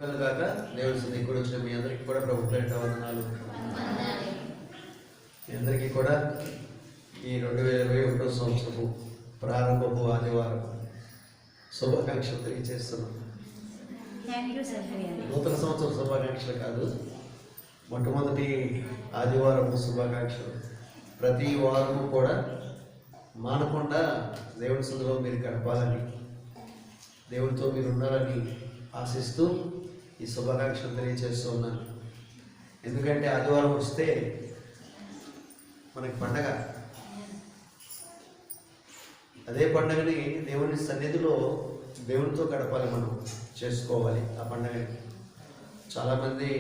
కనుక దేవుడి సన్నిధికి కూడా వచ్చిన మీ అందరికీ కూడా ప్రభు పేరిట వందనాలు. మీ అందరికీ కూడా ఈ 2021 సంవత్సరపు ప్రారంభపు ఆదివారం శుభాకాంక్షలు తెలియజేస్తున్నాం. నూతన సంవత్సరం శుభాకాంక్షలు కాదు, మొట్టమొదటి ఆదివారం శుభాకాంక్షలు. ప్రతి వారము కూడా మానకుండా దేవుడి సన్నిధిలో మీరు గడపాలని, దేవుడితో మీరు ఉండాలని ఆశిస్తూ ఈ శుభాకాంక్షలు తెలియజేస్తూ ఉన్నాను. ఎందుకంటే ఆదివారం వస్తే మనకి పండగ. అదే పండగని దేవుని సన్నిధిలో దేవునితో గడపాలి, మనం చేసుకోవాలి. ఆ పండగని చాలామంది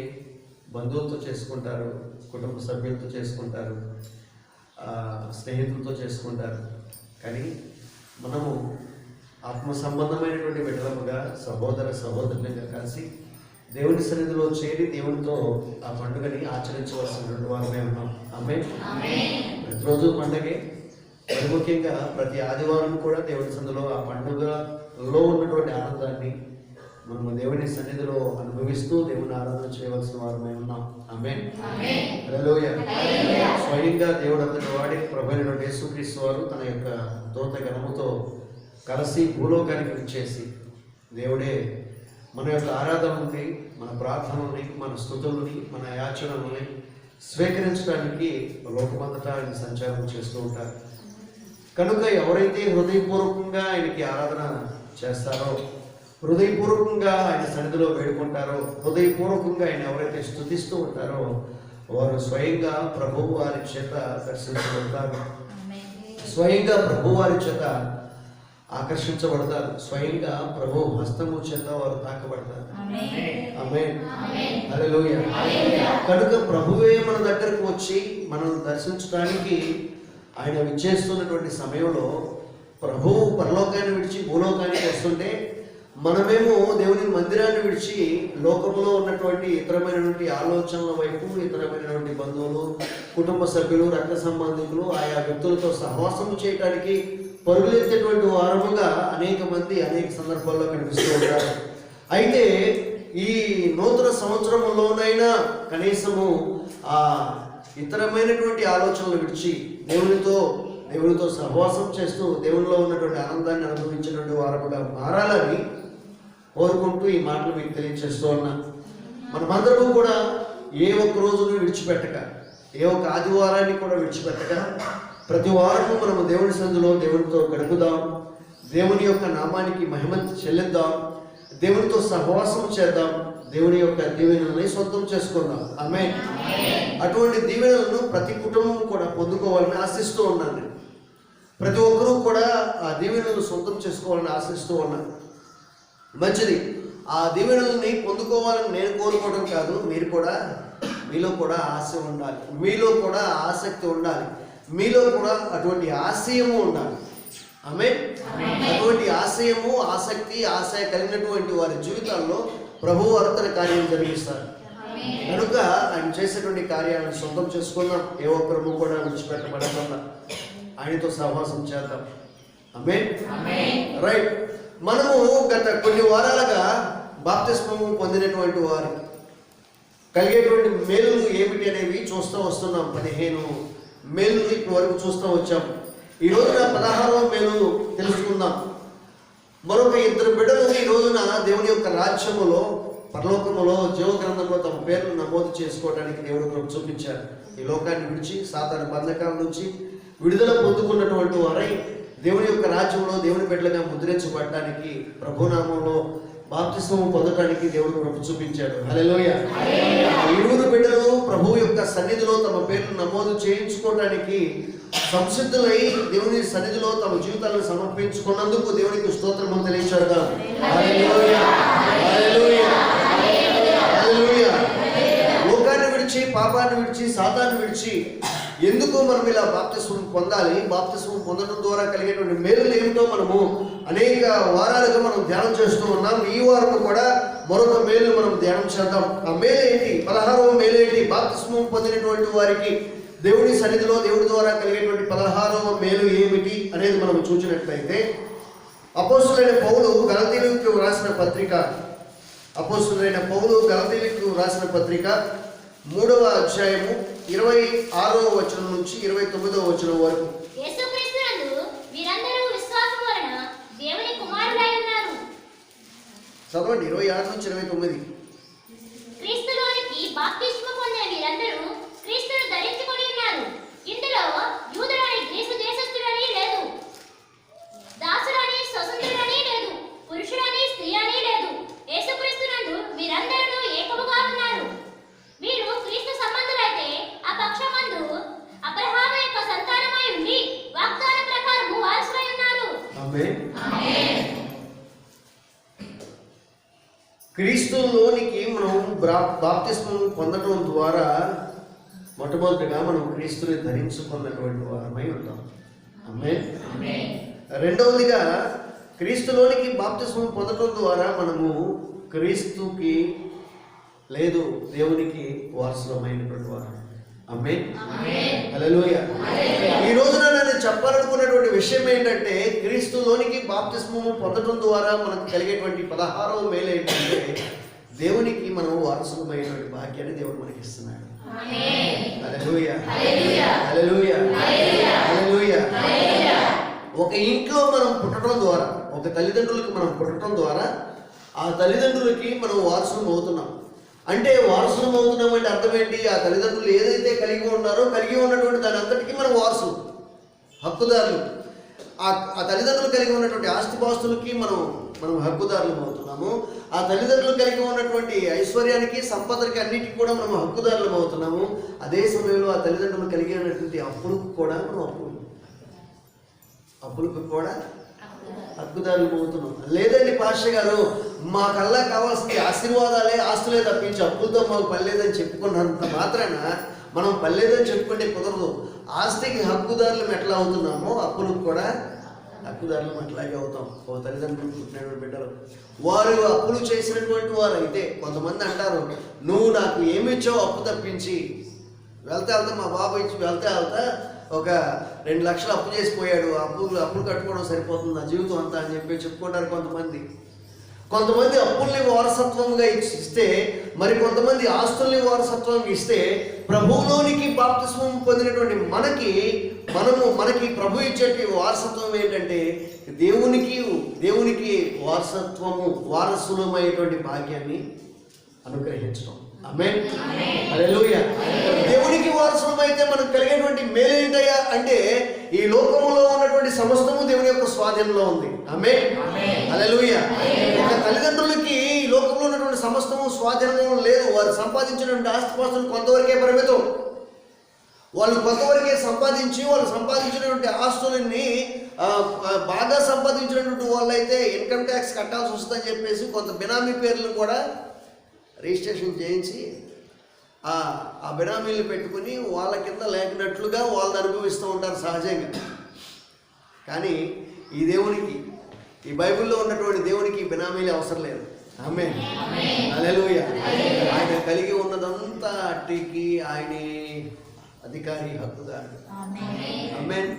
బంధువులతో చేసుకుంటారు, కుటుంబ సభ్యులతో చేసుకుంటారు, స్నేహితులతో చేసుకుంటారు. కానీ మనము ఆత్మ సంబంధమైనటువంటి బిడ్డలముగా సహోదర సహోదరులుగా కలిసి దేవుని సన్నిధిలో చేరి దేవునితో ఆ పండుగని ఆచరించవలసినటువంటి వారమే ఉన్నాం. ఆమేన్. ప్రతిరోజు పండుగే, మరి ముఖ్యంగా ప్రతి ఆదివారం కూడా దేవుని సన్నిధిలో ఆ పండుగలో ఉన్నటువంటి ఆనందాన్ని మనము దేవుని సన్నిధిలో అనుభవిస్తూ దేవుని ఆరాధన చేయవలసిన వారమే ఉన్నాం. ఆమేన్. హల్లెలూయా. స్వయంగా దేవుడు అంతటి వాడి ప్రభువైన యేసుక్రీస్తు వారు తన యొక్క దూత గణముతో కలిసి భూలోకానికి వచ్చేసి దేవుడే మన యొక్క ఆరాధనని, మన ప్రార్థనల్ని, మన స్తుతుల్ని, మన యాచనల్ని స్వీకరించడానికి లోకమంతటా ఆయన సంచారం చేస్తూ ఉంటారు. కనుక ఎవరైతే హృదయపూర్వకంగా ఆయనకి ఆరాధన చేస్తారో, హృదయపూర్వకంగా ఆయన సన్నిధిలో వేడుకుంటారో, హృదయపూర్వకంగా ఆయన ఎవరైతే స్తుతిస్తూ ఉంటారో వారు స్వయంగా ప్రభువు వారి చేత దర్శించబడతారు, స్వయంగా ప్రభువు వారి చేత ఆకర్షించబడతారు, స్వయంగా ప్రభు హస్తము చేత వారు తాకబడతారు. ఆమేన్. హల్లెలూయా. కనుక ప్రభువే మన దగ్గరకు వచ్చి మనం దర్శించడానికి ఆయన విచ్చేస్తున్నటువంటి సమయంలో ప్రభువు పరలోకాన్ని విడిచి భూలోకానికి వస్తుంటే మనమేమో దేవుని మందిరాన్ని విడిచి లోకంలో ఉన్నటువంటి ఇతరమైనటువంటి ఆలోచనల వైపు, ఇతరమైనటువంటి బంధువులు, కుటుంబ సభ్యులు, రక్త సంబంధికులు, ఆయా వ్యక్తులతో సహవాసం చేయడానికి పరుగులెత్తేటువంటి వారముగా అనేక మంది అనేక సందర్భాల్లో కనిపిస్తూ ఉంటారు. అయితే ఈ నూతన సంవత్సరంలోనైనా కనీసము ఆ ఇతరమైనటువంటి ఆలోచనలు విడిచి దేవునితో సహవాసం చేస్తూ దేవునిలో ఉన్నటువంటి ఆనందాన్ని అనుభవించినటువంటి వారముగా మారాలని కోరుకుంటూ ఈ మాటలు మీకు తెలియజేస్తూ ఉన్నా. మనమందరము కూడా ఏ ఒక్క రోజును విడిచిపెట్టక, ఏ ఒక్క ఆదివారాన్ని కూడా విడిచిపెట్టక ప్రతి వారము మనము దేవుని సన్నిధిలో దేవునితో గడుపుదాం, దేవుని యొక్క నామానికి మహిమ చెల్లిద్దాం, దేవునితో సహవాసం చేద్దాం, దేవుని యొక్క దీవెనల్ని సొంతం చేసుకుందాం. ఆమేన్. అటువంటి దీవెనలను ప్రతి కుటుంబం కూడా పొందుకోవాలని ఆశిస్తూ ఉన్నాను. ప్రతి ఒక్కరూ కూడా ఆ దీవెనలను సొంతం చేసుకోవాలని ఆశిస్తూ ఉన్నాను. మంచిది. ఆ దీవెనల్ని పొందుకోవాలని నేను కోరుకోవడం కాదు, మీలో కూడా ఆశ ఉండాలి, మీలో కూడా ఆసక్తి ఉండాలి, మీలో కూడా అటువంటి ఆశయము ఉండాలి. ఆమేన్. అటువంటి ఆశయము, ఆసక్తి, ఆశ కలిగినటువంటి వారి జీవితాల్లో ప్రభువు తన కార్యం జరిగిస్తారు. కనుక ఆయన చేసేటువంటి కార్యాలను సొంతం చేసుకుందాం. ఏ ఒక్కరము కూడా విడిచిపెట్టబడకుండా ఆయనతో సహవాసం చేద్దాం. ఆమేన్. రైట్. మనము గత కొన్ని వారాలుగా బాప్తిస్మము పొందినటువంటి వారు కలిగేటువంటి మేలులు ఏమిటి అనేవి చూస్తూ వస్తున్నాం. 15 మేలు ఇప్పటి వరకు చూస్తూ వచ్చాం. ఈ రోజున 16వ మేలు తెలుసుకుందాం. మరొక 2 బిడ్డలు ఈ రోజున దేవుని యొక్క రాజ్యములో, పరలోకములో, జీవ గ్రంథంలో తమ పేర్లు నమోదు చేసుకోవడానికి దేవుడు కృప చూపించారు. ఈ లోకాన్ని విడిచి సాతాను బంధకాల నుంచి విడుదల పొందుకున్నటువంటి వారై దేవుని యొక్క రాజ్యంలో దేవుని బిడ్డలుగా ముద్రించబడటానికి, ప్రభునామంలో బాప్తిస్మము పొందడానికి దేవుడు కృప చూపించాడు. హల్లెలూయా. 7 బిడ్డలు ప్రభువు యొక్క సన్నిధిలో తమ పేర్లు నమోదు చేయించుకోవడానికి సంసిద్ధులై దేవుని సన్నిధిలో తమ జీవితాలను సమర్పించుకున్నందుకు దేవునికి స్తోత్రము తెలియచేద్దాం. హల్లెలూయా. హల్లెలూయా. హల్లెలూయా. లోకాన్ని విడిచి, పాపాన్ని విడిచి, సాతాన్ని విడిచి ఎందుకు మనం ఇలా బాప్తిస్మం పొందాలి, బాప్తిస్మం పొందడం ద్వారా కలిగేటువంటి మేలులు ఏమిటో మనము అనేక వారాలుగా మనం ధ్యానం చేస్తూ ఉన్నాం. ఈ వారం కూడా మరొక మేలు మనం ధ్యానం చేద్దాం. ఆ మేలు ఏంటి? 16వ మేలు ఏంటి? బాప్తిస్మం పొందినటువంటి వారికి దేవుని సన్నిధిలో దేవుడి ద్వారా కలిగేటువంటి 16వ మేలు ఏమిటి అనేది మనం చూసినట్లయితే, అపోస్తలుడైన పౌలు గలతీయులకు రాసిన పత్రిక అపోస్తలుడైన పౌలు గలతీయులకు రాసిన పత్రిక 3వ అధ్యాయము 26వ వచనం నుంచి 29వ వచనం వరకు. యేసుక్రీస్తునందు మీరందరూ విశ్వాసం వలన దేవుని కుమారులై ఉన్నారు. చదవండి 26 నుంచి 29. క్రీస్తులోనికి బాప్తిస్మం పొందిన మీరందరూ క్రీస్తును ధరించుకొని ఉన్నారు. ఇందులో యూదుడని గ్రీసు దేశస్థుడని లేదు, దాసుడని స్వతంత్రుడని లేదు, పురుషుడని స్త్రీ అని లేదు. యేసుక్రీస్తునందు మీరందరూ ఏకముగా ఉన్నారు. మీరు క్రీస్తు సంబంధులైతే ఆ పక్షమందు అబ్రహాము యొక్క సంతానమై ఉండి వాగ్దాన ప్రకారము వారసులై ఉన్నారు. ఆమేన్. క్రీస్తులోనికి మనం బాప్తిస్మం పొందడం ద్వారా మొట్టమొదటిగా మనం క్రీస్తుని ధరించుకున్నటువంటి వారమై ఉంటాం. ఆమేన్. రెండవదిగా క్రీస్తులోనికి బాప్తిస్మం పొందడం ద్వారా మనము క్రీస్తుకి లేదు దేవునికి వారసులమైనటువంటి వారు. ఆమేన్. హల్లెలూయా. ఈ రోజున నేను చెప్పాలనుకున్నటువంటి విషయం ఏంటంటే, క్రీస్తులోనికి బాప్తిస్మము పొందడం ద్వారా మనకు కలిగేటువంటి 16వ మేలు ఏంటంటే, దేవునికి మనం వారసులమైనటువంటి భాగ్యాన్ని దేవుడు మనకి ఇస్తున్నాడు. హల్లెలూయా. హల్లెలూయా. హల్లెలూయా. ఒక ఇంట్లో మనం పుట్టడం ద్వారా, ఒక తల్లిదండ్రులకి మనం పుట్టడం ద్వారా ఆ తల్లిదండ్రులకి మనం వారసులం అవుతున్నాం. అంటే వారసులం అవుతున్నాం అంటే అర్థం ఏంటి? ఆ తల్లిదండ్రులు ఏదైతే కలిగి ఉన్నారో కలిగి ఉన్నటువంటి దాని అంతటికీ మనం వారసులు, హక్కుదారులు. ఆ తల్లిదండ్రులు కలిగి ఉన్నటువంటి ఆస్తిపాస్తులకి మనం హక్కుదారులు అవుతున్నాము. ఆ తల్లిదండ్రులు కలిగి ఉన్నటువంటి ఐశ్వర్యానికి, సంపదలకి, అన్నిటికీ కూడా మనం హక్కుదారులు అవుతున్నాము. అదే సమయంలో ఆ తల్లిదండ్రులు కలిగి ఉన్నటువంటి అప్పులకు కూడా మనం అప్పులకు కూడా హక్కుదారులు అవుతున్నాం. లేదండి పాస్టర్ గారు, మాకల్లా కావాల్సింది ఆశీర్వాదాలే, ఆస్తులే తప్పించి అప్పులతో మాకు పర్లేదని చెప్పుకున్నంత మాత్రాన మనం పర్లేదని చెప్పుకుంటే కుదరదు. ఆస్తికి హక్కుదారులు ఎట్లా అవుతున్నామో అప్పులకు కూడా హక్కుదారులు అట్లాగే అవుతాం. ఓ తల్లిదండ్రులు పుట్టినటువంటి బిడ్డలు వారు అప్పులు చేసినటువంటి వారు అయితే కొంతమంది అంటారు, నువ్వు నాకు ఏమి ఇచ్చావు అప్పు తప్పించి. వెళ్తా మా బాబు ఇచ్చి వెళ్తా ఒక 2 లక్షలు అప్పు చేసిపోయాడు, అప్పులు కట్టుకోవడం సరిపోతుంది నా జీవితం అంతా అని చెప్పి చెప్పుకుంటారు కొంతమంది అప్పుల్ని వారసత్వంగా ఇస్తే, మరి కొంతమంది ఆస్తుల్ని వారసత్వంగా ఇస్తే, ప్రభువులోనికి బాప్తిస్మం పొందినటువంటి మనకి ప్రభు ఇచ్చేటి వారసత్వం ఏంటంటే దేవునికి వారసులమైనటువంటి భాగ్యాన్ని అనుగ్రహించడం. ఆమేన్. హల్లెలూయా. దేవునికి వారసులమైతే మనకు కలిగేటువంటి మేలు ఏంటయ్యా అంటే, ఈ లోకములో ఉన్నటువంటి సమస్తము దేవుని యొక్క స్వాధీనంలో ఉంది. ఆమేన్. హల్లెలూయా. ఒక తల్లిదండ్రులకి ఈ లోకంలో ఉన్నటువంటి సమస్తము స్వాధీనంలో లేదు. వారు సంపాదించినటువంటి ఆస్తిపాస్తులు కొంతవరకే పరిమితం. వాళ్ళు కొంతవరకే సంపాదించి, వాళ్ళు సంపాదించినటువంటి ఆస్తులని బాగా సంపాదించినటువంటి వాళ్ళైతే ఇన్కమ్ ట్యాక్స్ కట్టాల్సి వస్తుందని చెప్పేసి కొంత బినామీ పేర్లను కూడా రిజిస్ట్రేషన్ చేయించి ఆ బినామీలు పెట్టుకుని వాళ్ళ కింద లేకినట్లుగా వాళ్ళని అనుభవిస్తూ ఉంటారు సహజంగా. కానీ ఈ బైబిల్లో ఉన్నటువంటి దేవునికి బినామీలు అవసరం లేదు. ఆమేన్. హల్లెలూయా. ఆయన కలిగి ఉన్నదంతా అట్టికి ఆయన అధికారి, హక్కుదారుడు. ఆమేన్.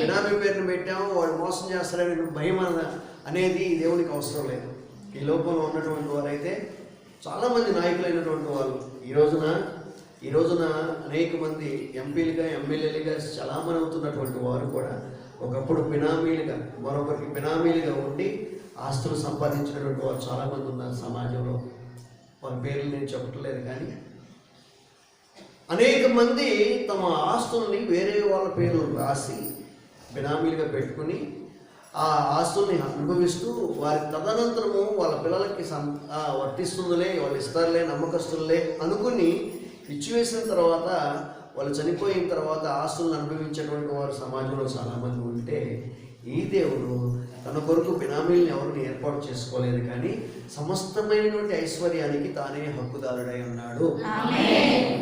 బినామీ పేరును పెట్టాము, వాడు మోసం చేస్తారనే భయం అనేది దేవునికి అవసరం లేదు. ఈ లోకంలో ఉన్నటువంటి వారైతే చాలామంది నాయకులైనటువంటి వాళ్ళు ఈ రోజున అనేక మంది ఎంపీలుగా, ఎమ్మెల్యేలుగా చలామణి అవుతున్నటువంటి వారు కూడా ఒకప్పుడు బినామీలుగా, మరొకరికి బినామీలుగా ఉండి ఆస్తులు సంపాదించినటువంటి వారు చాలామంది ఉన్నారు సమాజంలో. వాళ్ళ పేర్లు నేను చెప్పట్లేదు, కానీ అనేక మంది తమ ఆస్తుల్ని వేరే వాళ్ళ పేర్లు రాసి బినామీలుగా పెట్టుకుని ఆ ఆస్తుల్ని అనుభవిస్తూ వారి తదనంతరము వాళ్ళ పిల్లలకి వర్తిస్తుందిలే, వాళ్ళు ఇస్తారులే, నమ్మకస్తులే అనుకుని ఇచ్చివేసిన తర్వాత వాళ్ళు చనిపోయిన తర్వాత ఆస్తులను అనుభవించేటువంటి వారు సమాజంలో చాలామంది ఉంటే, ఈ దేవుడు తన కొరకు బినామీలను ఎవరిని ఏర్పాటు చేసుకోలేదు, కానీ సమస్తమైనటువంటి ఐశ్వర్యానికి తానే హక్కుదారుడై ఉన్నాడు.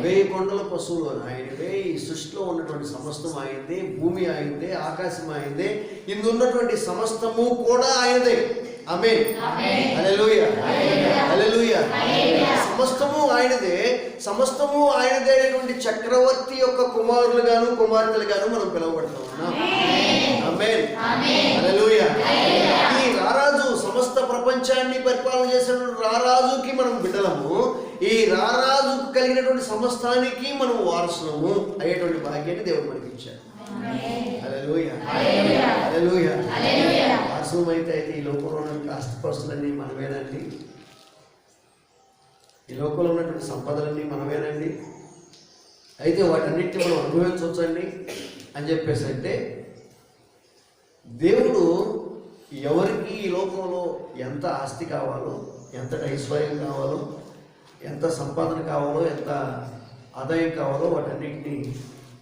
1000 కొండల పశువులు ఆయనవే, ఈ సృష్టిలో ఉన్నటువంటి సమస్తం ఆయనదే, భూమి ఆయనదే, ఆకాశం ఆయనదే, ఇందున్నటువంటి సమస్తము కూడా ఆయనదే. ఆమేన్. హల్లెలూయా. హల్లెలూయా. సమస్తము ఆయనదే. సమస్తము ఆయనదే అయినటువంటి చక్రవర్తి యొక్క కుమారులుగాను కుమార్తెలుగాను మనం పిలువబడుతూ ఉన్నాం. ఆమేన్. హల్లెలూయా. ఈ రారాజు సమస్త ప్రపంచాన్ని పరిపాలన చేసినటువంటి రారాజుకి మనం బిడ్డలము. ఈ రారాజుకు కలిగినటువంటి సమస్తానికి మనం వారసులము అయ్యేటువంటి భాగ్యాన్ని దేవుడు మనకి ఇచ్చాడు. హల్లెలూయా, హల్లెలూయా. వారసులం అయితే ఈ లోకంలో ఉన్న ఆస్తిపాస్తులన్నీ మనమేనండి, ఈ లోకంలో ఉన్నటువంటి సంపదలన్నీ మనమేనండి, అయితే వాటన్నిటిని మనం అనుభవించవచ్చండి అని చెప్పేసి అంటే, దేవుడు ఎవరికి ఈ లోకంలో ఎంత ఆస్తి కావాలో, ఎంత ఐశ్వర్యం కావాలో, ఎంత సంపాదన కావాలో, ఎంత ఆదాయం కావాలో వాటన్నిటిని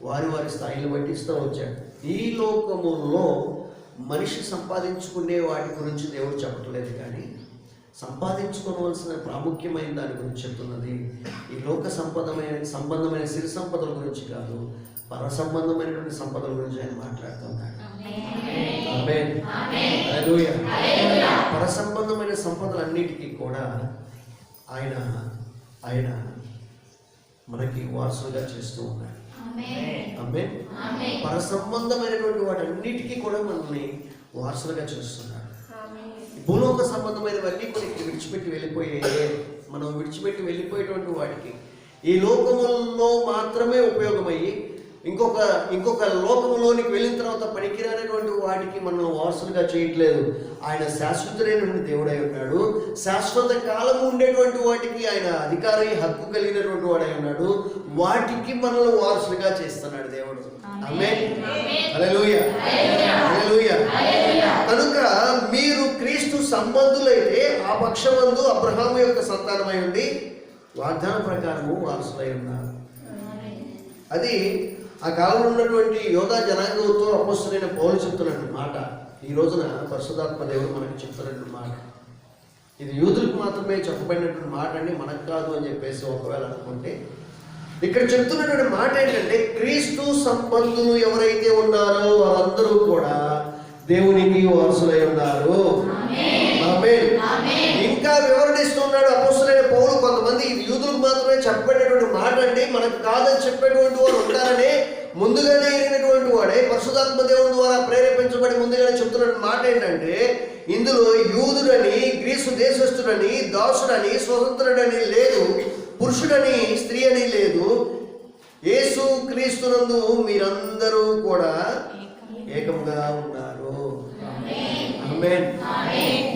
వారి వారి స్థాయిని బట్టి ఇస్తూ వచ్చాడు. ఈ లోకములో మనిషి సంపాదించుకునే వాటి గురించి దేవుడు చెప్పట్లేదు, కానీ సంపాదించుకోవలసిన ప్రాముఖ్యమైన దాని గురించి చెప్తున్నది. ఈ లోక సంబంధమైన సిరి సంపదల గురించి కాదు, పర సంబంధమైనటువంటి సంపదల గురించి ఆయన మాట్లాడుతున్నాడు. ఆమేన్, హల్లెలూయా. పర సంబంధమైన సంపదలన్నిటికీ కూడా ఆయన మనకి వారసులుగా చేస్తూ ఉన్నాడు. ఆమేన్. పర సంబంధమైనటువంటి వాటన్నిటికీ కూడా మనల్ని వారసులుగా చేస్తున్నాడు. భూలోక సంబంధమైనవన్నీ కూడా ఇక్కడ విడిచిపెట్టి మనం విడిచిపెట్టి వెళ్ళిపోయేటువంటి వాటికి ఈ లోకములో మాత్రమే ఉపయోగమయ్యి ఇంకొక లోకములోనికి వెళ్ళిన తర్వాత పనికిరానటువంటి వాటికి మనం వారసులుగా చేయట్లేదు. ఆయన శాశ్వతుడైనటువంటి దేవుడై ఉన్నాడు. శాశ్వత కాలం ఉండేటువంటి వాటికి ఆయన అధికారి హక్కు కలిగినటువంటి వాడై ఉన్నాడు. వాటికి మనల్ని వారసులుగా చేస్తున్నాడు దేవుడు. ఆమేన్, హల్లెలూయా, హల్లెలూయా. కనుక మీరు క్రీస్తు సంబంధులైతే ఆ పక్షమందు అబ్రహాము యొక్క సంతానమై ఉండి వాగ్దాన ప్రకారము వారసులై ఉన్నారు. అది ఆ కాలంలో ఉన్నటువంటి యోధా జనాంగంతో అపోస్తలుడైన పౌలు చెప్తున్నటువంటి మాట ఈ రోజున పరిశుద్ధాత్మ దేవుడు మనకి చెప్తున్నటువంటి మాట. ఇది యూదులకు మాత్రమే చెప్పబడినటువంటి మాట అండి, మనకు కాదు అని చెప్పేసి ఒకవేళ అనుకుంటే, ఇక్కడ చెప్తున్నటువంటి మాట ఏంటంటే, క్రీస్తు సంబంధులు ఎవరైతే ఉన్నారో వారందరూ కూడా దేవునికి వారసులై ఉన్నారు. ఆమేన్. ఇంకా వివరణిస్తున్నాడు అపోస్తలుడైన పౌలు, కొంతమంది ఇది యూదులకు మాత్రమే చెప్పబడినటువంటి మాట అండి, మనకు కాదని చెప్పేటువంటి వారు ఉంటారని ముందుగానే ఎరిగినటువంటి వాడే పరిశుద్ధాత్మ దేవుని ద్వారా ప్రేరేపించబడి ముందుగానే చెప్తున్న మాట ఏంటంటే, ఇందులో యూదుడని, గ్రీసు దేశస్థుడని, దాసుడని, స్వతంత్రుడని లేదు, పురుషుడని, స్త్రీ అని లేదు, యేసు క్రీస్తునందు మీరందరూ కూడా ఏకంగా ఉన్నారు. ఆమేన్.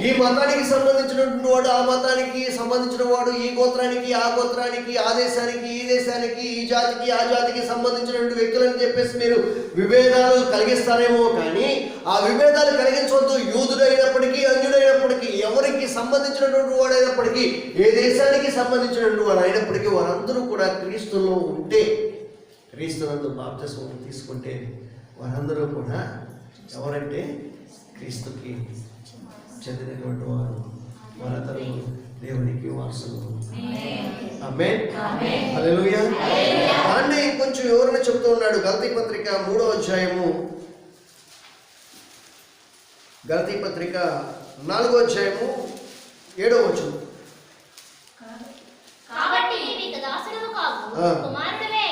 ఈ మతానికి సంబంధించినటువంటి వాడు ఆ మతానికి సంబంధించిన వాడు, ఈ గోత్రానికి ఆ గోత్రానికి, ఆ దేశానికి ఈ దేశానికి, ఈ జాతికి ఆ జాతికి సంబంధించినటువంటి వ్యక్తులని చెప్పేసి మీరు విభేదాలు కలిగిస్తారేమో, కానీ ఆ విభేదాలు కలిగించవద్దు. యూదుడైనప్పటికీ, అన్యుడైనప్పటికీ, ఎవరికి సంబంధించినటువంటి వాడైనప్పటికీ, ఏ దేశానికి సంబంధించినటువంటి వాడు అయినప్పటికీ వారందరూ కూడా క్రీస్తులో ఉంటే, క్రీస్తునందు బాప్తిస్మం తీసుకుంటే వారందరూ కూడా ఎవరంటే క్రీస్తుకి చెందినటువంటి వారు, వారందరూ దేవునికి వారసులు. ఆమేన్, హల్లెలూయా. దాన్ని కొంచెం వివరణ చెప్తూ ఉన్నాడు. గలతీ పత్రిక 3వ అధ్యాయము, గలతీ పత్రిక 4వ అధ్యాయము 7వ వచనం. కాబట్టి నీకు దాసుడవు కావు, కుమారుడవే.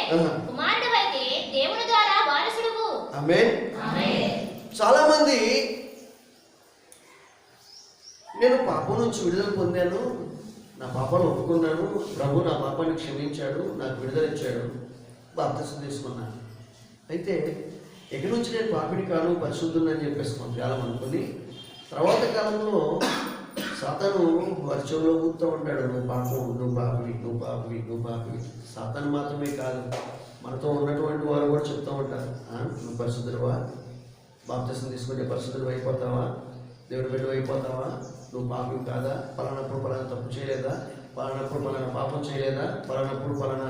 కుమారుడవైతే దేవుని ద్వారా వారసుడువు. ఆమేన్. చాలా మంది నేను పాపం నుంచి విడుదల పొందాను, నా పాపాలు ఒప్పుకున్నాను, ప్రభు నా పాపాన్ని క్షమించాడు, నాకు విడుదల ఇచ్చాడు, బాప్తిసం తీసుకున్నాను, అయితే ఎక్కడి నుంచి నేను పాపిని కాను, పరిశుద్ధుని అని చెప్పేసి కొంతకాలం అనుకుని తర్వాత కాలంలో సాతాను వర్షంలో కూర్తూ ఉంటాడు, నువ్వు పాపం, నువ్వు పాపివి, నువ్వు పాపివి, నువ్వు పాపివి. సాతాను మాత్రమే కాదు, మనతో ఉన్నటువంటి వారు కూడా చెప్తూ ఉంటారు, నువ్వు పరిశుద్ధుడువా, బాప్తిసం తీసుకుంటే పరిశుద్ధుడు అయిపోతావా, దేవుడి బిడ్డ అయిపోతావా, నువ్వు పాపం కాదా, పలానప్పుడు పలానా తప్పు చేయలేదా, పలానప్పుడు పలానా పాపం చేయలేదా, పలానప్పుడు పలానా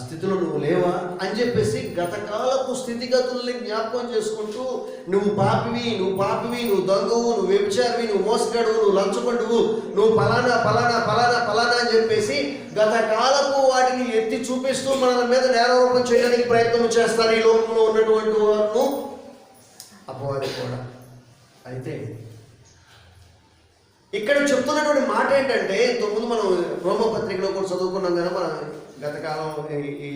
స్థితిలో నువ్వు లేవా అని చెప్పేసి గతకాలపు స్థితిగతుల్ని జ్ఞాపకం చేసుకుంటూ నువ్వు పాపివి, నువ్వు పాపివి, నువ్వు దొంగవు, నువ్వు వ్యభిచారివి, నువ్వు మోసగాడువు, నువ్వు లంచగొండువు, నువ్వు ఫలానా ఫలానా ఫలానా ఫలానా అని చెప్పేసి గతకాలపు వాటిని ఎత్తి చూపిస్తూ మన మీద నేరారోపణ చేయడానికి ప్రయత్నం చేస్తారు ఈ లోకంలో ఉన్నటువంటి వారు, అపవాది కూడా. అయితే ఇక్కడ చెప్తున్నటువంటి మాట ఏంటంటే, ఇంతకుముందు మనం రోమపత్రికలో కూడా చదువుకున్నాం కదా, మన గతకాలం ఈ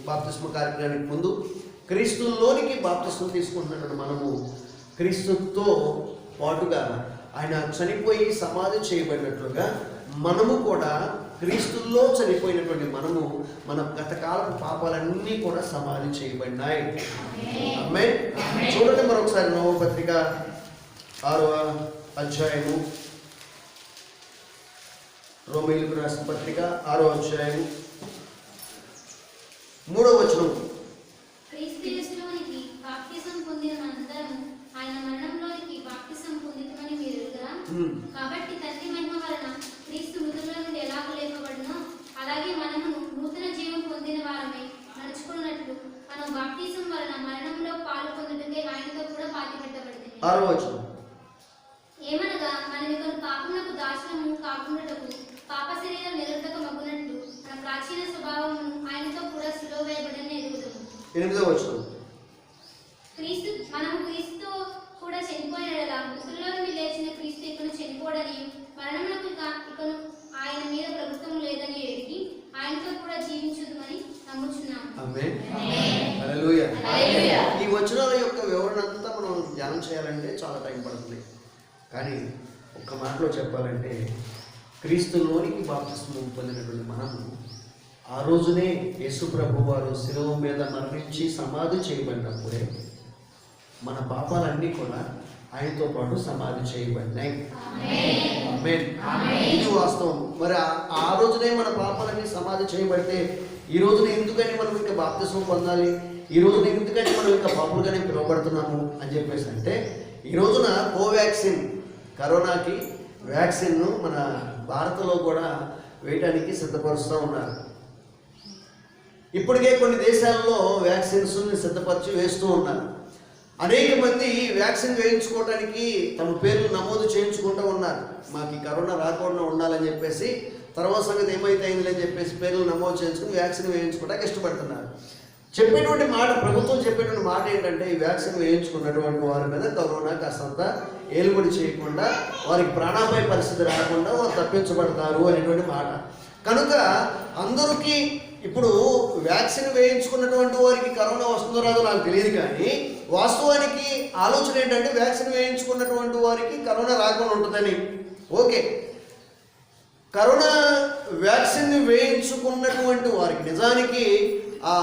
బాప్తిస్మ కార్యక్రమానికి ముందు క్రీస్తులోనికి బాప్తిస్మం తీసుకుంటున్నటువంటి మనము క్రీస్తుతో పాటుగా ఆయన చనిపోయి సమాధి చేయబడినట్లుగా మనము కూడా క్రీస్తుల్లో చనిపోయినటువంటి మనము మన గతకాలపు పాపాలన్నీ కూడా సమాధి చేయబడినాయి. ఆమేన్. చూడండి మరొకసారి రోమపత్రిక 6వ అధ్యాయము, రోమీయులకు రాసిన పత్రిక 6వ అధ్యాయము 3వ వచనం. క్రీస్తు యేసులోనికి బాప్తిసం పొందిన మనందరము ఆయన మరణంలోనికి బాప్తిసం పొందితమని మీరు ఎరుగురా? కాబట్టి తండ్రి మహిమ వలన క్రీస్తు మృతుల నుండి ఎలాగో లేపబడినో అలాగే మనము నూతన జీవం పొందిన వారమై నడుచుకున్నట్లు మనం బాప్తిసం వలన మరణంలో పాలు పొందుటకే ఆయనతో కూడా పాతిపెట్టబడింది. 6వ వచనం. ఏమనగా మనం ఇక పాపములకు దాసులము కాకుండాటకు పాప శరీరం నిరర్ధకమగునట్లు మన ప్రాచీన స్వభావమును ఆయనతో కూడా సిలువ వేయబడిన ఎరుగుదము. 8వ వచనం. మనము క్రీస్తుతో కూడా చనిపోయిన యెడల మృతుల్లో నుండి లేచిన క్రీస్తు ఇకను చనిపోడని మరణమునకు ఇకను ఆయన మీద ప్రభుత్వం లేదని ఎరిగి ఆయనతో కూడా జీవించుదుమని నమ్ముచున్నాము. ఆమేన్. హల్లెలూయా. హల్లెలూయా. ఈ వచనాల యొక్క వివరణ అంతా మనం ధ్యానం చేయాలంటే చాలా టైం పడుతుంది. కానీ ఒక్క మాటలో చెప్పాలంటే క్రీస్తులోనికి బాప్తిస్మం పొందినటువంటి మనము ఆ రోజునే యేసు ప్రభు వారు శిలువ మీద మరణించి సమాధి చేయబడినప్పుడే మన పాపాలన్నీ కూడా ఆయనతో పాటు సమాధి చేయబడినాయి. ఆమేన్. ఇది వాస్తవం. మరి ఆ రోజునే మన పాపాలన్నీ సమాధి చేయబడితే ఈ రోజున ఎందుకని మనం ఇంకా బాప్తిస్మం పొందాలి, ఈ రోజున ఎందుకని మనం ఇంకా పాపులుగానే పిలువబడుతున్నాము అని చెప్పేసి అంటే, ఈ రోజున కోవాక్సిన్ కరోనాకి వ్యాక్సిన్ను మన భారత్లో కూడా వేయటానికి సిద్ధపరుస్తూ ఉన్నారు. ఇప్పటికే కొన్ని దేశాల్లో వ్యాక్సిన్స్ని సిద్ధపరిచి వేస్తూ ఉన్నారు. అనేక మంది వ్యాక్సిన్ వేయించుకోవడానికి తమ పేర్లు నమోదు చేయించుకుంటూ ఉన్నారు. మాకు ఈ కరోనా రాకుండా ఉండాలని చెప్పేసి, తర్వాత సంగతి ఏమైతే అయిందని చెప్పేసి పేర్లు నమోదు చేయించుకుని వ్యాక్సిన్ వేయించుకోవడానికి ఇష్టపడుతున్నారు. చెప్పేటువంటి మాట, ప్రభుత్వం చెప్పేటువంటి మాట ఏంటంటే, ఈ వ్యాక్సిన్ వేయించుకున్నటువంటి వారి మీద కరోనా కాస్తంత ఏలుబడి చేయకుండా, వారికి ప్రాణాపాయ పరిస్థితి రాకుండా వారు తప్పించబడతారు అనేటువంటి మాట. కనుక అందరికీ ఇప్పుడు వ్యాక్సిన్ వేయించుకున్నటువంటి వారికి కరోనా వస్తుందో రాదో నాకు తెలియదు, కానీ వాస్తవానికి ఆలోచన ఏంటంటే వ్యాక్సిన్ వేయించుకున్నటువంటి వారికి కరోనా రాకుండా ఉంటుందని. ఓకే, కరోనా వ్యాక్సిన్ వేయించుకున్నటువంటి వారికి నిజానికి ఆ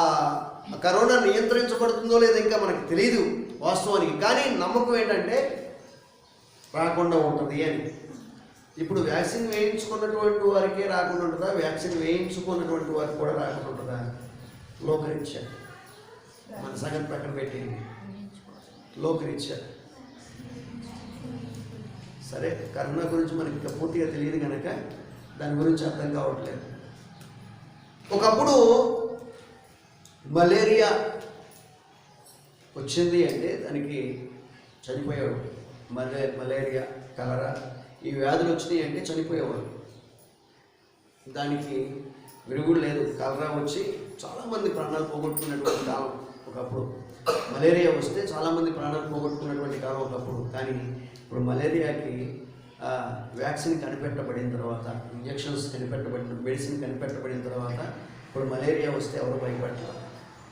కరోనా నియంత్రించబడుతుందో లేదో ఇంకా మనకు తెలియదు వాస్తవానికి, కానీ నమ్మకం ఏంటంటే రాకుండా ఉంటుంది అని. ఇప్పుడు వ్యాక్సిన్ వేయించుకున్నటువంటి వారికే రాకుండా ఉంటుందా, వ్యాక్సిన్ వేయించుకున్నటువంటి వారికి కూడా రాకుండా ఉంటుందా? లోకరీత్యా మన సంగతి పక్కన పెట్టి లోకరీత్యా సరే, కరోనా గురించి మనకి ఇంకా పూర్తిగా తెలియదు కనుక దాని గురించి అర్థం కావట్లేదు. ఒకప్పుడు మలేరియా వచ్చింది అంటే దానికి చనిపోయేవాడు. మలేరియా, కలరా ఈ వ్యాధులు వచ్చినాయి అంటే చనిపోయేవాడు. దానికి విరుగుడు లేదు. కలరా వచ్చి చాలామంది ప్రాణాలు పోగొట్టుకున్నటువంటి కాలం ఒకప్పుడు. మలేరియా వస్తే చాలామంది ప్రాణాలు పోగొట్టుకున్నటువంటి కాలం ఒకప్పుడు. కానీ ఇప్పుడు మలేరియాకి వ్యాక్సిన్ కనిపెట్టబడిన తర్వాత, ఇంజెక్షన్స్ కనిపెట్టబడిన, మెడిసిన్ కనిపెట్టబడిన తర్వాత ఇప్పుడు మలేరియా వస్తే ఎవరు భయపడతారు?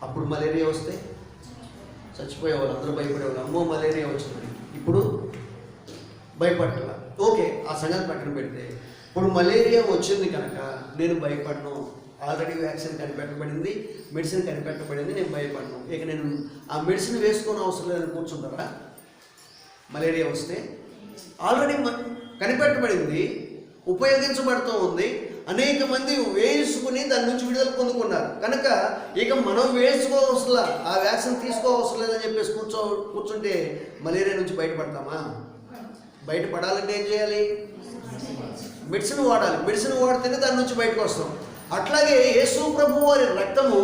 అప్పుడు మలేరియా వస్తే చచ్చిపోయేవాళ్ళు, అందరూ భయపడేవాళ్ళు. అమ్మో మలేరియా వచ్చిందని. ఇప్పుడు భయపడాల. ఓకే, ఆ సంగతి పక్కన పెడితే ఇప్పుడు మలేరియా వచ్చింది కనుక నేను భయపడను. ఆల్రెడీ వ్యాక్సిన్ కనిపెట్టబడింది, మెడిసిన్ కనిపెట్టబడింది, నేను భయపడను. ఇక నేను ఆ మెడిసిన్ వేసుకొని అవసరం లేదని కూర్చుంటారా? మలేరియా వస్తే ఆల్రెడీ కనిపెట్టబడింది, ఉపయోగించబడుతూ ఉంది, అనేక మంది వేసుకుని దాని నుంచి విడుదల పొందుకున్నారు. కనుక ఇక మనం వేసుకోవసలా, ఆ వ్యాక్సిన్ తీసుకోవసరం లేదని చెప్పేసి కూర్చుంటే మలేరియా నుంచి బయటపడతామా? బయటపడాలంటే ఏం చేయాలి? మెడిసిన్ వాడాలి. మెడిసిన్ వాడితేనే దాని నుంచి బయటకు వస్తాం. అట్లాగే యేసు ప్రభు వారి రక్తము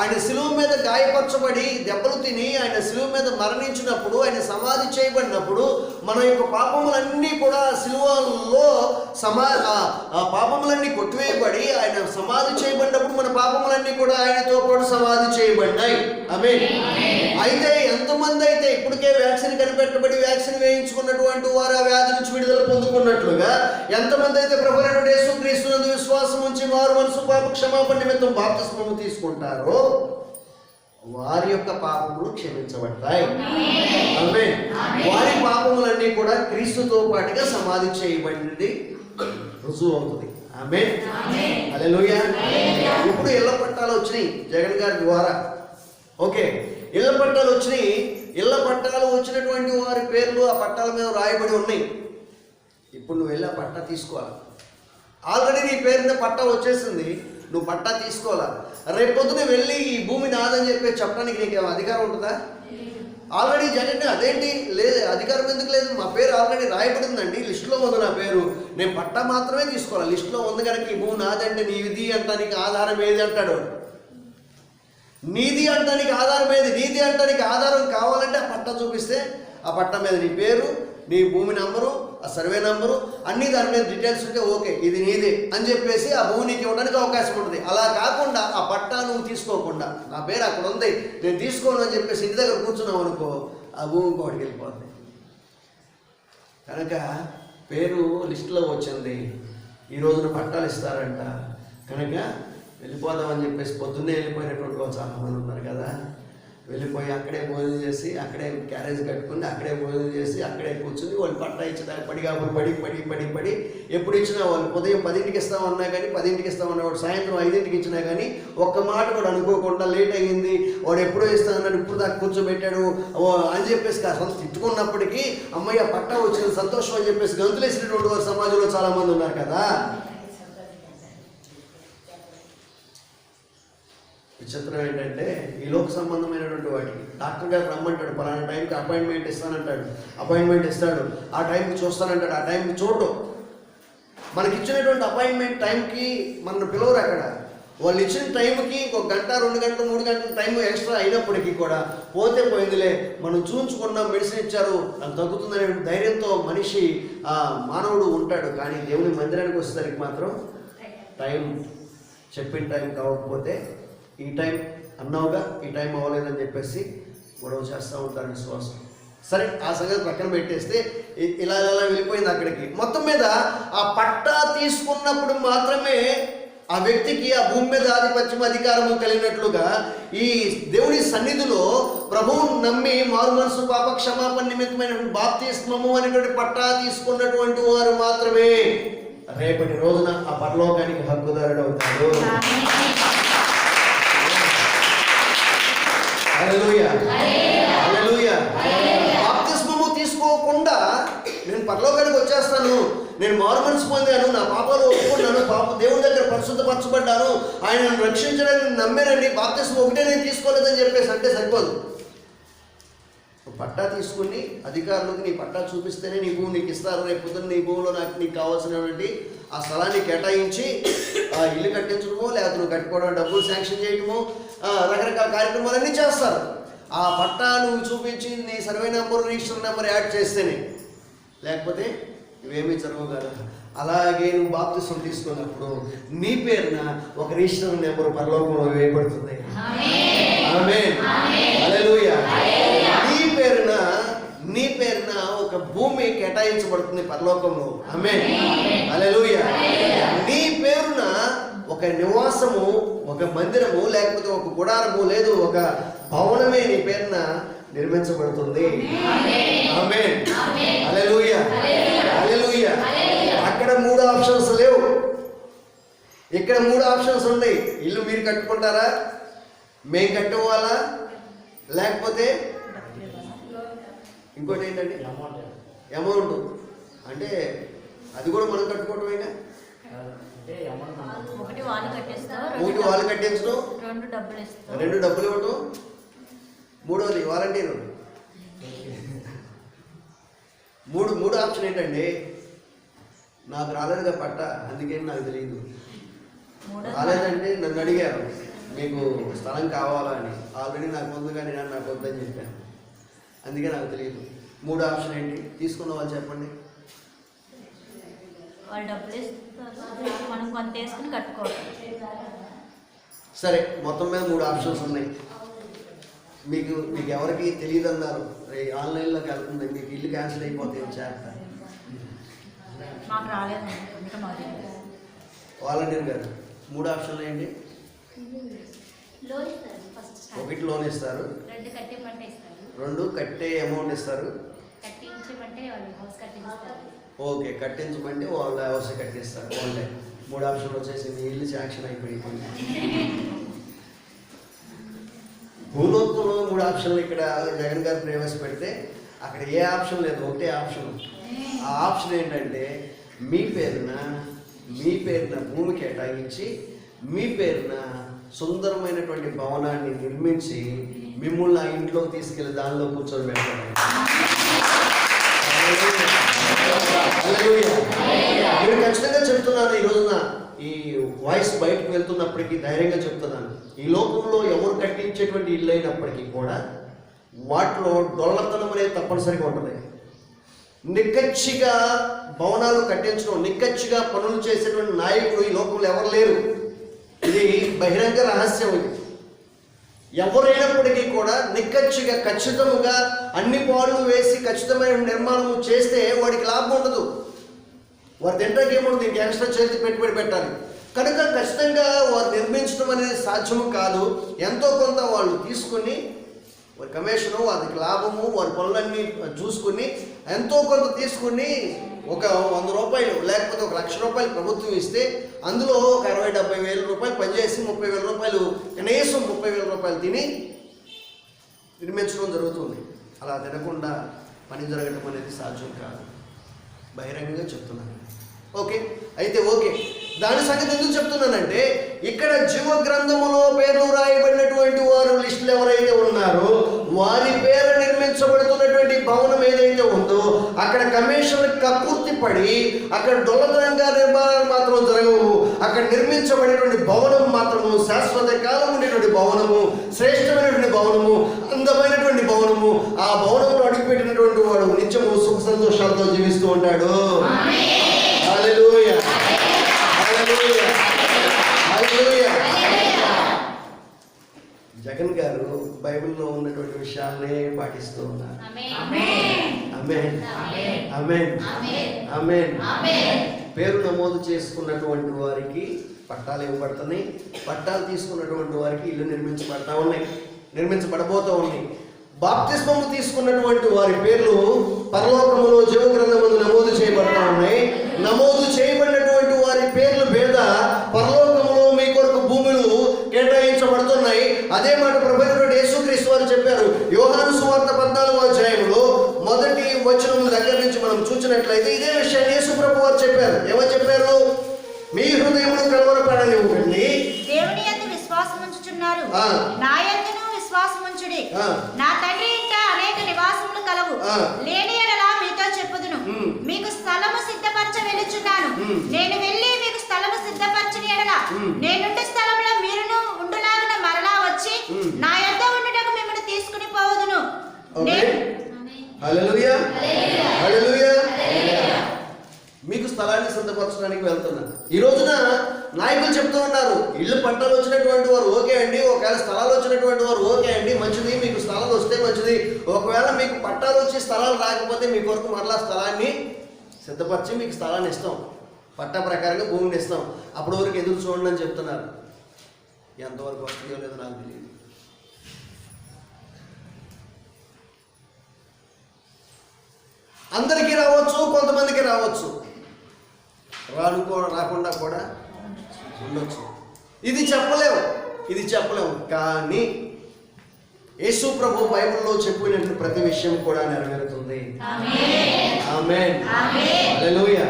ఆయన శిలువ మీద గాయపరచబడి దెబ్బలు తిని ఆయన శిలువ మీద మరణించినప్పుడు, ఆయన సమాధి చేయబడినప్పుడు మన యొక్క పాపములన్నీ కూడా శిలువలో పాపములన్నీ కొట్టివేయబడి ఆయన సమాధి చేయబడినప్పుడు మన పాపములన్నీ కూడా ఆయనతో పాటు సమాధి చేయబడినాయి. ఆమేన్. అయితే ఎంతమంది అయితే ఇప్పటికే వ్యాక్సిన్ కనిపెట్టబడి వ్యాక్సిన్ వేయించుకున్నటువంటి వారు ఆ వ్యాధి నుంచి విడుదల పొందుకున్నట్లుగా, ఎంతమంది అయితే ప్రభువైన యేసుక్రీస్తునందు విశ్వాసం ఉంచి మారు మనసు పాప క్షమాపణ నిమిత్తం బాప్తిస్మము తీసుకుంటారో వారి యొక్క పాపములు క్షమించబడతాయి. ఆమేన్. వారి పాపములన్నీ కూడా క్రీస్తుతో పాటుగా సమాధి చేయబడింది రుజువు అవుతుంది. ఆమేన్. హల్లెలూయా. ఇప్పుడు ఇళ్ల పట్టాలు వచ్చినాయి జగన్ గారి ద్వారా. ఓకే, ఇళ్ల పట్టాలు వచ్చినాయి. ఇళ్ల పట్టాలు వచ్చినటువంటి వారి పేర్లు ఆ పట్టాల మీద రాయబడి ఉన్నాయి. ఇప్పుడు నువ్వు వెళ్ళి ఆ పట్టా తీసుకోవాలి. ఆల్రెడీ నీ పేరు మీద పట్టా వచ్చేసింది, నువ్వు పట్టా తీసుకోవాలా. రేపొద్దున వెళ్ళి ఈ భూమి నాదని చెప్పి చెప్పడానికి నీకు అధికారం ఉంటుందా? ఆల్రెడీ జగన్ అదేంటి లేదు, అధికారం ఎందుకు లేదు, మా పేరు ఆల్రెడీ రాయబడిందండి, లిస్టులో ఉంది నా పేరు, నేను పట్టా మాత్రమే తీసుకోవాలి, లిస్టులో ఉంది కనుక ఈ భూమి నాదంటే నీది అంటానికి ఆధారం ఏది అంటాడు. నీది అంటానికి ఆధారం ఏది? నీది అంటానికి ఆధారం కావాలంటే ఆ పట్టా చూపిస్తే ఆ పట్టా మీద నీ పేరు, నీ భూమి నంబరు, ఆ సర్వే నంబరు అన్నీ దాని మీద డీటెయిల్స్ ఉంటే ఓకే ఇది నీదే అని చెప్పేసి ఆ భూమి నీకు ఇవ్వడానికి అవకాశం ఉంటుంది. అలా కాకుండా ఆ పట్టా నువ్వు తీసుకోకుండా నా పేరు అక్కడ ఉంది నేను తీసుకోను అని చెప్పేసి ఇంటి దగ్గర కూర్చున్నావు అనుకో, ఆ భూమి ఇంకోటికి వెళ్ళిపోతుంది. కనుక పేరు లిస్టులో వచ్చింది, ఈ రోజున పట్టాలు ఇస్తారంట, కనుక వెళ్ళిపోదామని చెప్పేసి పొద్దున్నే వెళ్ళిపోయినటువంటి వాళ్ళు చాలామంది ఉన్నారు కదా. వెళ్ళిపోయి అక్కడే భోజనం చేసి అక్కడే క్యారేజ్ కట్టుకుని అక్కడే భోజనం చేసి అక్కడే కూర్చుని వాళ్ళు పట్టా ఇచ్చిన పడిగాపులు పడి ఎప్పుడు ఇచ్చినా వాళ్ళు ఉదయం 10ంటికి ఇస్తామన్నా కానీ 10ంటికి ఇస్తామన్నా వాడు సాయంత్రం 5ంటికి ఇచ్చినా కానీ ఒక్క మాట కూడా అనుకోకుండా లేట్ అయ్యింది, వాడు ఎప్పుడో ఇస్తానన్నాడు ఇప్పుడు దాకా కూర్చోబెట్టాడు అని చెప్పేసి కాస్త తిట్టుకున్నప్పటికీ అమ్మయ్య పట్టా వచ్చిన సంతోషం అని చెప్పేసి గంతులేసినటువంటి వారు సమాజంలో చాలామంది ఉన్నారు కదా. విచిత్రం ఏంటంటే ఈ లోక సంబంధమైనటువంటి వాటికి డాక్టర్ గారు రమ్మంటాడు, పలానా టైంకి అపాయింట్మెంట్ ఇస్తానంటాడు, అపాయింట్మెంట్ ఇస్తాడు, ఆ టైంకి చూస్తానంటాడు, ఆ టైంకి చూడటం. మనకి ఇచ్చినటువంటి అపాయింట్మెంట్ టైంకి మనల్ని పిలవరు. అక్కడ వాళ్ళు ఇచ్చిన టైంకి 1 గంట 2 గంటలు 3 గంటల టైం ఎక్స్ట్రా అయినప్పటికీ కూడా పోతే పోయిందిలే మనం చూంచుకున్నాం, మెడిసిన్ ఇచ్చారు అది తగ్గుతుందనే ధైర్యంతో మనిషి మానవుడు ఉంటాడు. కానీ దేవుని మందిరానికి వచ్చేసరికి మాత్రం టైం చెప్పిన టైం కావకపోతే ఈ టైం అన్నావుగా ఈ టైం అవ్వలేదని చెప్పేసి గొడవ చేస్తూ ఉంటారు విశ్వాసం. సరే ఆ సంగతి పక్కన పెట్టేస్తే ఇలా వెళ్ళిపోయింది అక్కడికి. మొత్తం మీద ఆ పట్టా తీసుకున్నప్పుడు మాత్రమే ఆ వ్యక్తికి ఆ భూమి మీద ఆధిపత్యం అధికారము కలిగినట్లుగా ఈ దేవుని సన్నిధిలో ప్రభువును నమ్మి మారు మనసు పాప క్షమాపణ నిమిత్తమైనటువంటి బాప్తిస్మము అనేటువంటి పట్టా తీసుకున్నటువంటి వారు మాత్రమే రేపటి రోజున ఆ పరలోకానికి హక్కుదారుడు అవుతాడు. హల్లెలూయా, హల్లెలూయా. బాప్తిస్మము తీసుకోకుండా నేను పరలోకానికి వచ్చేస్తాను, నేను మారు మనసు పొందాను, నా పాపాలు ఒప్పుకున్నాను, దేవుని దగ్గర పరిశుద్ధపరచబడ్డాను, ఆయన నన్ను రక్షించడానికి నమ్మానండి, బాప్తిస్మం ఒకటే నేను తీసుకోలేదని చెప్పేసి అంటే సరిపోదు. పట్టా తీసుకుని అధికారులకు నీ పట్టా చూపిస్తేనే నీ భూమి నీకు ఇస్తారు. రేపు పొద్దున్న నీ భూమిలో నీకు కావాల్సినటువంటి ఆ స్థలాన్ని కేటాయించి ఆ ఇల్లు కట్టించడమో లేకపోతే నువ్వు కట్టుకోవడం డబ్బులు శాంక్షన్ చేయడమో రకరకాల కార్యక్రమాలన్నీ చేస్తారు. ఆ పట్టా నువ్వు చూపించి నీ survey number register number add చేస్తేనే, లేకపోతే ఇవేమీ జరగవు కదా. అలాగే నువ్వు బాప్తిస్మం తీసుకున్నప్పుడు నీ పేరున ఒక రిజిస్టర్ నెంబర్ పరలోకంలో వేయబడుతుంది. ఆమేన్, హల్లెలూయా. నీ పేరున ఒక భూమి కేటాయించబడుతుంది పరలోకంలో. ఆమేన్, హల్లెలూయా. నీ పేరున ఒక నివాసము, ఒక మందిరము, లేకపోతే ఒక గుడారము, లేదు ఒక భవనమే నీ పేరున నిర్మించబడుతుంది. ఆమేన్, హల్లెలూయా, హల్లెలూయా. అక్కడ 3 ఆప్షన్స్ లేవు, ఇక్కడ 3 ఆప్షన్స్ ఉన్నాయి. ఇల్లు మీరు కట్టుకుంటారా, మేము కట్టుకోవాలా, లేకపోతే ఇంకోటి ఏంటంటే అమౌంట్, అంటే అది కూడా మనం కట్టుకోవటమేగా. ఒకటి వాళ్ళు కట్టించడం, 2 డబ్బులు ఇవ్వటం, 3వది వాలంటీరు. 3 ఆప్షన్ ఏంటండి? నాకు రాలేదుగా పట్ట, అందుకని నాకు తెలియదు. రాలేదంటే నన్ను అడిగారు మీకు స్థలం కావాలా అని. ఆల్రెడీ నాకు ముందుగా నేను నాకు వద్దని చెప్పాను, అందుకే నాకు తెలియదు. 3 ఆప్షన్ ఏంటి? తీసుకున్న వాళ్ళు చెప్పండి. సరే, మొత్తం మీద 3 ఆప్షన్స్ ఉన్నాయి. మీకు ఎవరికి తెలియదు అన్నారు, ఆన్లైన్లోకి వెళ్తుంది, మీకు ఇల్లు క్యాన్సిల్ అయిపోతే ఏం చేస్తారు? వాలంటీర్ గారు 3 ఆప్షన్లు ఏంటి? లోన్ ఇస్తారు ఫస్ట్ స్టార్ట్. ఒకటి లోన్ ఇస్తారు, 2 కట్టిమంటే ఇస్తారు. 2 కట్టే అమౌంట్ ఇస్తారు. కట్టించమంటే వాళ్ళు హౌస్ కట్టిస్తారు. ఓకే, కట్టించమంటే వాళ్ళు హౌస్ కట్టిస్తారు. ఓన్లీ 3 ఆప్షన్లు వచ్చేసింది. ఇల్లు శాంక్షన్ అయిపోయింది. భూలోకంలో 3 ఆప్షన్లు ఇక్కడ జగన్ గారు ప్రవేశపెడితే అక్కడ ఏ ఆప్షన్ లేదు, ఒకటే ఆప్షన్. ఆ ఆప్షన్ ఏంటంటే మీ పేరున భూమి కేటాయించి మీ పేరున సుందరమైనటువంటి భవనాన్ని నిర్మించి మిమ్మల్ని ఆ ఇంట్లోకి తీసుకెళ్లి దానిలో కూర్చొని పెట్టారు. నేను ఖచ్చితంగా చెప్తున్నాను, ఈ రోజున ఈ వాయిస్ బయటకు వెళ్తున్నప్పటికీ ధైర్యంగా చెప్తున్నాను, ఈ లోకంలో ఎవరు కట్టించేటువంటి ఇల్లు అయినప్పటికీ కూడా వాటిలో డొల్లతనం అనేది తప్పనిసరిగా ఉంటుంది. నిక్కచ్చిగా భవనాలు కట్టించడం, నిక్కచ్చిగా పనులు చేసేటువంటి నాయకుడు ఈ లోకంలో ఎవరు లేరు. ఇది బహిరంగ రహస్యం. ఇది ఎవరైనప్పటికీ కూడా నిక్కచ్చిగా ఖచ్చితముగా అన్ని పాడులు వేసి ఖచ్చితమైన నిర్మాణం చేస్తే వాడికి లాభం ఉండదు. వారి తింటాకి ఏముంటుంది, ఇంక ఎక్స్ట్రా చేతి పెట్టుబడి పెట్టాలి. కనుక ఖచ్చితంగా వారు నిర్మించడం అనేది సాధ్యము కాదు. ఎంతో కొంత వాళ్ళు తీసుకుని వారి కమిషను, వారికి లాభము, వారి పనులన్నీ చూసుకుని ఎంతో కొంత తీసుకుని ఒక 100 రూపాయలు లేకపోతే 1 లక్ష రూపాయలు ప్రభుత్వం ఇస్తే అందులో ఒక 60-70 వేల రూపాయలు పనిచేసి 30,000 రూపాయలు, కనీసం 30,000 రూపాయలు తిని నిర్మించడం జరుగుతుంది. అలా తినకుండా పని జరగడం అనేది సాధ్యం కాదు. బహిరంగంగా చెప్తున్నాను. ఓకే, అయితే ఓకే, దాని సంగతి ఎందుకు చెప్తున్నానంటే ఇక్కడ జీవ గ్రంథములో పేర్లు రాయబడినటువంటి వారు లిస్టులు ఎవరైతే ఉన్నారో వారి పేరు నిర్మించబడుతున్నటువంటి భవనం ఏదైతే ఉందో అక్కడ కమిషన్ కక్కుర్తి పడి అక్కడ డొల్లతనంగా నిర్మాణాలు మాత్రం జరగవు. అక్కడ నిర్మించబడినటువంటి భవనం మాత్రము శాశ్వత కాలం ఉండేటువంటి భవనము, శ్రేష్టమైనటువంటి భవనము, అందమైనటువంటి భవనము. ఆ భవనంలో అడుగుపెట్టినటువంటి వాడు నిత్యము సుఖ సంతోషాలతో జీవిస్తూ ఉంటాడు. హల్లెలూయా, హల్లెలూయా, హల్లెలూయా. జగన్ గారు బైబిల్లో ఉన్నటువంటి విషయాలనే పాటిస్తూ ఉన్నారు. ఆమేన్, ఆమేన్, ఆమేన్. పేరు నమోదు చేసుకున్నటువంటి వారికి పట్టాలు ఇవ్వబడుతున్నాయి. పట్టాలు తీసుకున్నటువంటి వారికి ఇల్లు నిర్మించబడబోతూ ఉన్నాయి. బాప్తిస్మము తీసుకున్నటువంటి వారి పేర్లు పరలోకములో జీవ గ్రంథమందు నమోదు చేయబడతా ఉన్నాయి. నమోదు చేయబడినటువంటి వారి పేర్లు భేద పరలోకములో మీ కొరకు భూములు కేటాయించబడుతున్నాయి. అదే మాట ప్రభువైనటువంటి యేసుక్రీస్తు వారు చెప్పారు. యోహాను సువార్త 14వ అధ్యాయంలో 1వ వచనం దగ్గర నుంచి మనం చూసినట్లయితే ఇదే విషయాన్ని యేసు ప్రభు వారు చెప్పారు. ఏమని చెప్పారు? మీ హృదయమును కలవరపడనివ్వండి, దేవుని యందు విశ్వాసం ఉంచుచున్నారు, నా యందును విశ్వాసం ఉంచుడి. నా తండ్రి ఇంట అనేక నివాసములు కలవు, లేని యెడల మీతో చెప్పుదును. మీకు స్థలము సిద్ధపరచ వెళ్ళుచున్నాను. నేను వెళ్ళి మీకు స్థలము సిద్ధపరచని యెడల నేనుండే స్థలంలో మీరును ఉండులాగున మరలా వచ్చి నా యొద్ద ఉండుటకు మిమ్మల్ని తీసుకుని పోవుదును. హల్లెలూయా, హల్లెలూయా. మీకు స్థలాన్ని సిద్ధపరచడానికి వెళ్తున్నాను. ఈ రోజున నాయకులు చెప్తూ ఉన్నారు, ఇల్లు పట్టాలు వచ్చినటువంటి వారు ఓకే అండి, ఒకవేళ స్థలాలు వచ్చినటువంటి వారు ఓకే అండి, మంచిది, మీకు స్థలాలు వస్తే మంచిది. ఒకవేళ మీకు పట్టాలు వచ్చి స్థలాలు రాకపోతే మీ కొరకు మరలా స్థలాన్ని సిద్ధపరిచి మీకు స్థలాన్ని ఇస్తాం, పట్టా ప్రకారంగా భూమిని ఇస్తాం. అప్పటి వరకు ఎదురు చూడండి అని చెప్తున్నారు. ఎంతవరకు వస్తుందో లేదో నాకు తెలియదు. అందరికీ రావచ్చు, కొంతమందికి రావచ్చు, రాకుండా కూడా ఉండొచ్చు. ఇది చెప్పలేము. కానీ యేసు ప్రభు బైబిల్లో చెప్పినటువంటి ప్రతి విషయం కూడా నెరవేరుతుంది. ఆమేన్, హల్లెలూయా.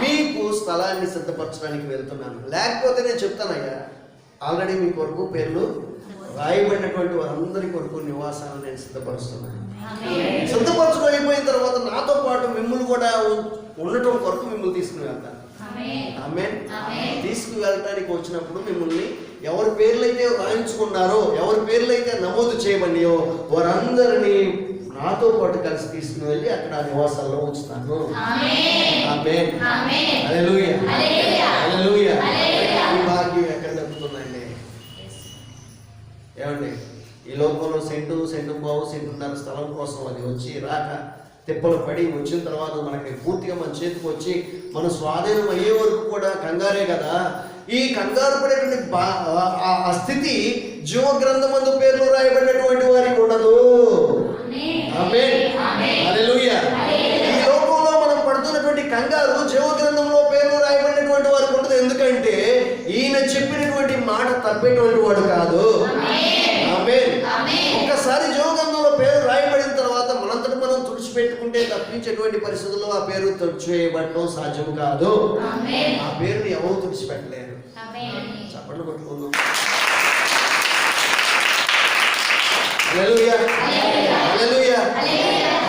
మీకు స్థలాన్ని సిద్ధపరచడానికి వెళ్తున్నాను. లేకపోతే నేను చెప్తానయ్యా, ఆల్రెడీ మీ కొరకు పేర్లు రాయబడినటువంటి వారందరి కొరకు నివాసాలను నేను సిద్ధపరుస్తున్నాను. సిద్ధపరచడం అయిపోయిన తర్వాత నాతో పాటు మిమ్మల్ని కూడా ఉండటం కొరకు మిమ్మల్ని తీసుకుని వెళ్తాను. ఆమేన్. తీసుకువెళ్ళటానికి వచ్చినప్పుడు మిమ్మల్ని ఎవరి పేర్లైతే రాయించుకున్నారో, ఎవరి పేర్లైతే నమోదు చేయబడియో వారందరినీ నాతో పాటు కలిసి తీసుకుని వెళ్ళి అక్కడ నివాసాల్లో ఉంచుతాను. ఆమేన్, హల్లెలూయా, హల్లెలూయా. ఈ భాగ్యం ఎక్కడ దక్కుతుందండి? ఏమండి, ఈ లోకంలో సెంటు బావు, సెంటున్నర స్థలం కోసం అది వచ్చి రాక తిప్పలు పడి వచ్చిన తర్వాత మనకి పూర్తిగా మన చేతికి వచ్చి మన స్వాధీనం అయ్యే వరకు కూడా కంగారే కదా. ఈ కంగారు పడేటువంటి ఆ స్థితి జీవ గ్రంథమందు పేర్లు రాయబడినటువంటి వారికి ఉండదు. ఆమేన్. హల్లెలూయా. ఈ లోకంలో మనం పడుతున్నటువంటి కంగారు జీవ గ్రంథంలో పేర్లు రాయబడినటువంటి వారికి ఉండదు. ఎందుకంటే ఈయన చెప్పినటువంటి మాట తప్పేటువంటి వాడు కాదు. ఆమేన్. ఒక్కసారి జీవ గ్రంథంలో పేరు రాయబడిన తర్వాత మనంతటి మనం తుడిచిపెట్టుకుంటే తప్పించేటువంటి పరిస్థితుల్లో ఆ పేరు తుడిచివేయబడటం సాధ్యం కాదు. ఆ పేరుని ఎవరు తుడిచిపెట్టలేరు. చప్పట్లు కొట్టుకుందాం. హల్లెలూయా. హల్లెలూయా.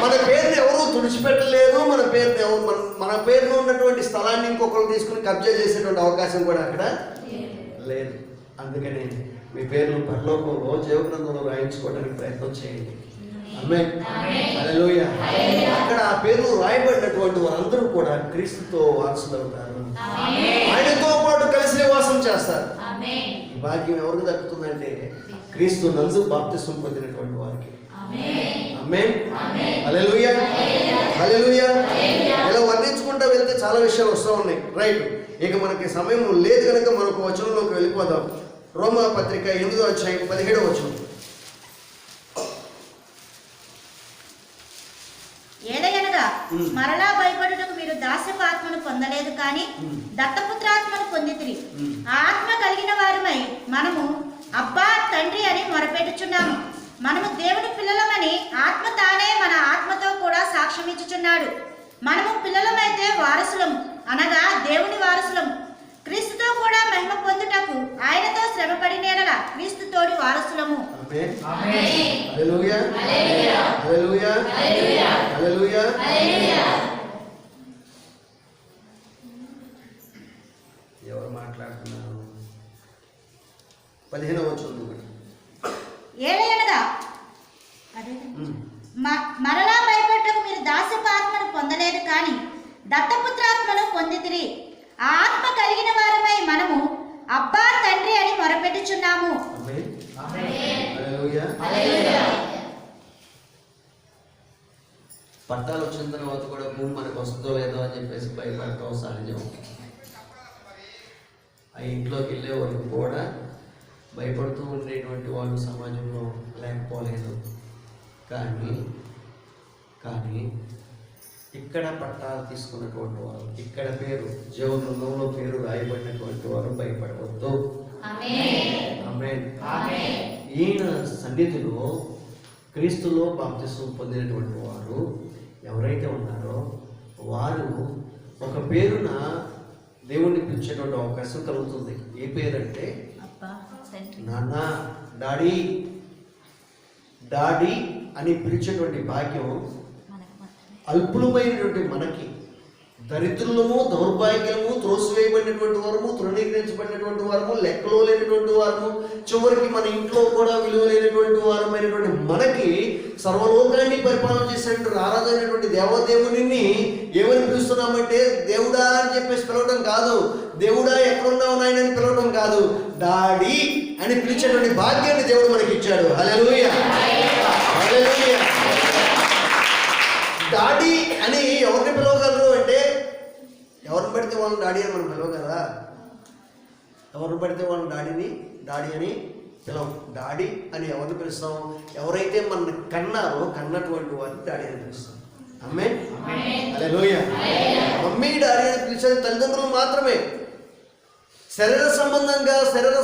మన పేరుని ఎవరు తుడిచిపెట్టలేదు. మన పేరులో ఉన్నటువంటి స్థలాన్ని ఇంకొకరు తీసుకుని కబ్జా చేసేటువంటి అవకాశం కూడా అక్కడ లేదు. అందుకని మీ పేర్లు పరలోకంలో జీవగ్రంథంలో రాయించుకోవడానికి ప్రయత్నం చేయండి. ఆమేన్. హల్లెలూయా. అక్కడ ఆ పేర్లు రాయబడినటువంటి వారందరూ కూడా క్రీస్తుతో వారసులవుతారు. ఆయనతో పాటు కలిసి నివాసం చేస్తారు. ఈ భాగ్యం ఎవరికి దక్కుతుందంటే క్రీస్తు నందు బాప్తిస్మం పొందినటువంటి వారికి. ఆమేన్. హల్లెలూయా. హల్లెలూయా. ఇలా వర్ణించుకుంటూ వెళ్తే చాలా విషయాలు వస్తూ ఉన్నాయి. రైట్, ఇక మనకి సమయం లేదు కనుక మనకు వచనంలోకి వెళ్ళిపోదాం. రోమా పత్రిక 8వ అధ్యాయం 17వ వచనం. ఏదైనగా మరలా భయపడుటకు మీరు దాస్యపు ఆత్మను పొందలేదు కానీ దత్తపుత్రాత్మను పొందితిరి. ఆ ఆత్మ కలిగిన వారిమై మనము అబ్బా తండ్రి అని మొరపెట్టుచున్నాము. మనము దేవుని పిల్లలమని ఆత్మ తానే మన ఆత్మతో కూడా సాక్ష్యం ఇచ్చుచున్నాడు. మనము పిల్లలమైతే వారసులము, అనగా దేవుని వారసులము. క్రీస్తుతో కూడా మహిమ పొందుటకు ఆయనతో శ్రమపడిన యెడల క్రీస్తు తోడి వారసులము. ఆమేన్. హల్లెలూయా. హల్లెలూయా. హల్లెలూయా. ఎవరు మాట్లాడుతున్నారు? 15వ వచనం. ఏలయనగా మరలా భయపడ్డకు మీరు దాస్యపు ఆత్మను పొందలేదు కానీ దత్తపుత్రాత్మను పొందితిరి. ఆ ఆత్మ కలిగిన వారమై మనము అబ్బా తండ్రి అని మొరపెట్టుచున్నాము. పట్టాలు వచ్చిన తర్వాత కూడా భూమి మనకు వస్తుందో లేదో అని చెప్పేసి భయపడటం సహజం. ఆ ఇంట్లోకి వెళ్ళే వాళ్ళు కూడా భయపడుతూ ఉండేటువంటి వాళ్ళు సమాజంలో లేకపోలేదు. కానీ ఇక్కడ పట్టాలు తీసుకున్నటువంటి వారు, ఇక్కడ పేరు జీవగ్రంథంలో పేరు రాయబడినటువంటి వారు భయపడవద్దు. ఆమేన్. ఈయన సన్నిధిలో క్రీస్తులో బాప్తిస్మం పొందినటువంటి వారు ఎవరైతే ఉన్నారో వారు ఒక పేరున దేవుణ్ణి పిలిచేటువంటి అవకాశం కలుగుతుంది. ఏ పేరు అంటే నాన్న, డాడీ అని పిలిచేటువంటి భాగ్యం అల్పులమైనటువంటి మనకి, దరిద్రులము, దౌర్భాగ్యము, త్రోసివేయబడినటువంటి వారము, తృణీకరించబడినటువంటి వారము, లెక్కలో లేనటువంటి వారము, చివరికి మన ఇంట్లో కూడా విలువ లేనటువంటి వారమైనటువంటి మనకి సర్వలోకాన్ని పరిపాలన చేసేటువంటి ఆరాధైనటువంటి దేవదేవుని ఏమని పిలుస్తున్నామంటే దేవుడా అని చెప్పేసి పిలవడం కాదు. దేవుడా ఎక్కడున్నావు నాయన అని పిలవడం కాదు. డాడీ అని పిలిచేటువంటి భాగ్యాన్ని దేవుడు మనకి ఇచ్చాడు. హల్లెలూయా. హల్లెలూయా. డాడీ అని ఎవరిని పిలవగలరు అంటే ఎవరిని పడితే వాళ్ళని డాడీ అని మనం పిలవగలరా? ఎవరిని పడితే వాళ్ళని డాడీ అని పిలవం. డాడీ అని ఎవరిని పిలుస్తాం? ఎవరైతే మన కన్నటువంటి వారిని డాడీ అని పిలుస్తాం. ఆమేన్. హల్లెలూయా. మమ్మీ డాడీ అని పిలిచేది తల్లిదండ్రులు మాత్రమే. శరీర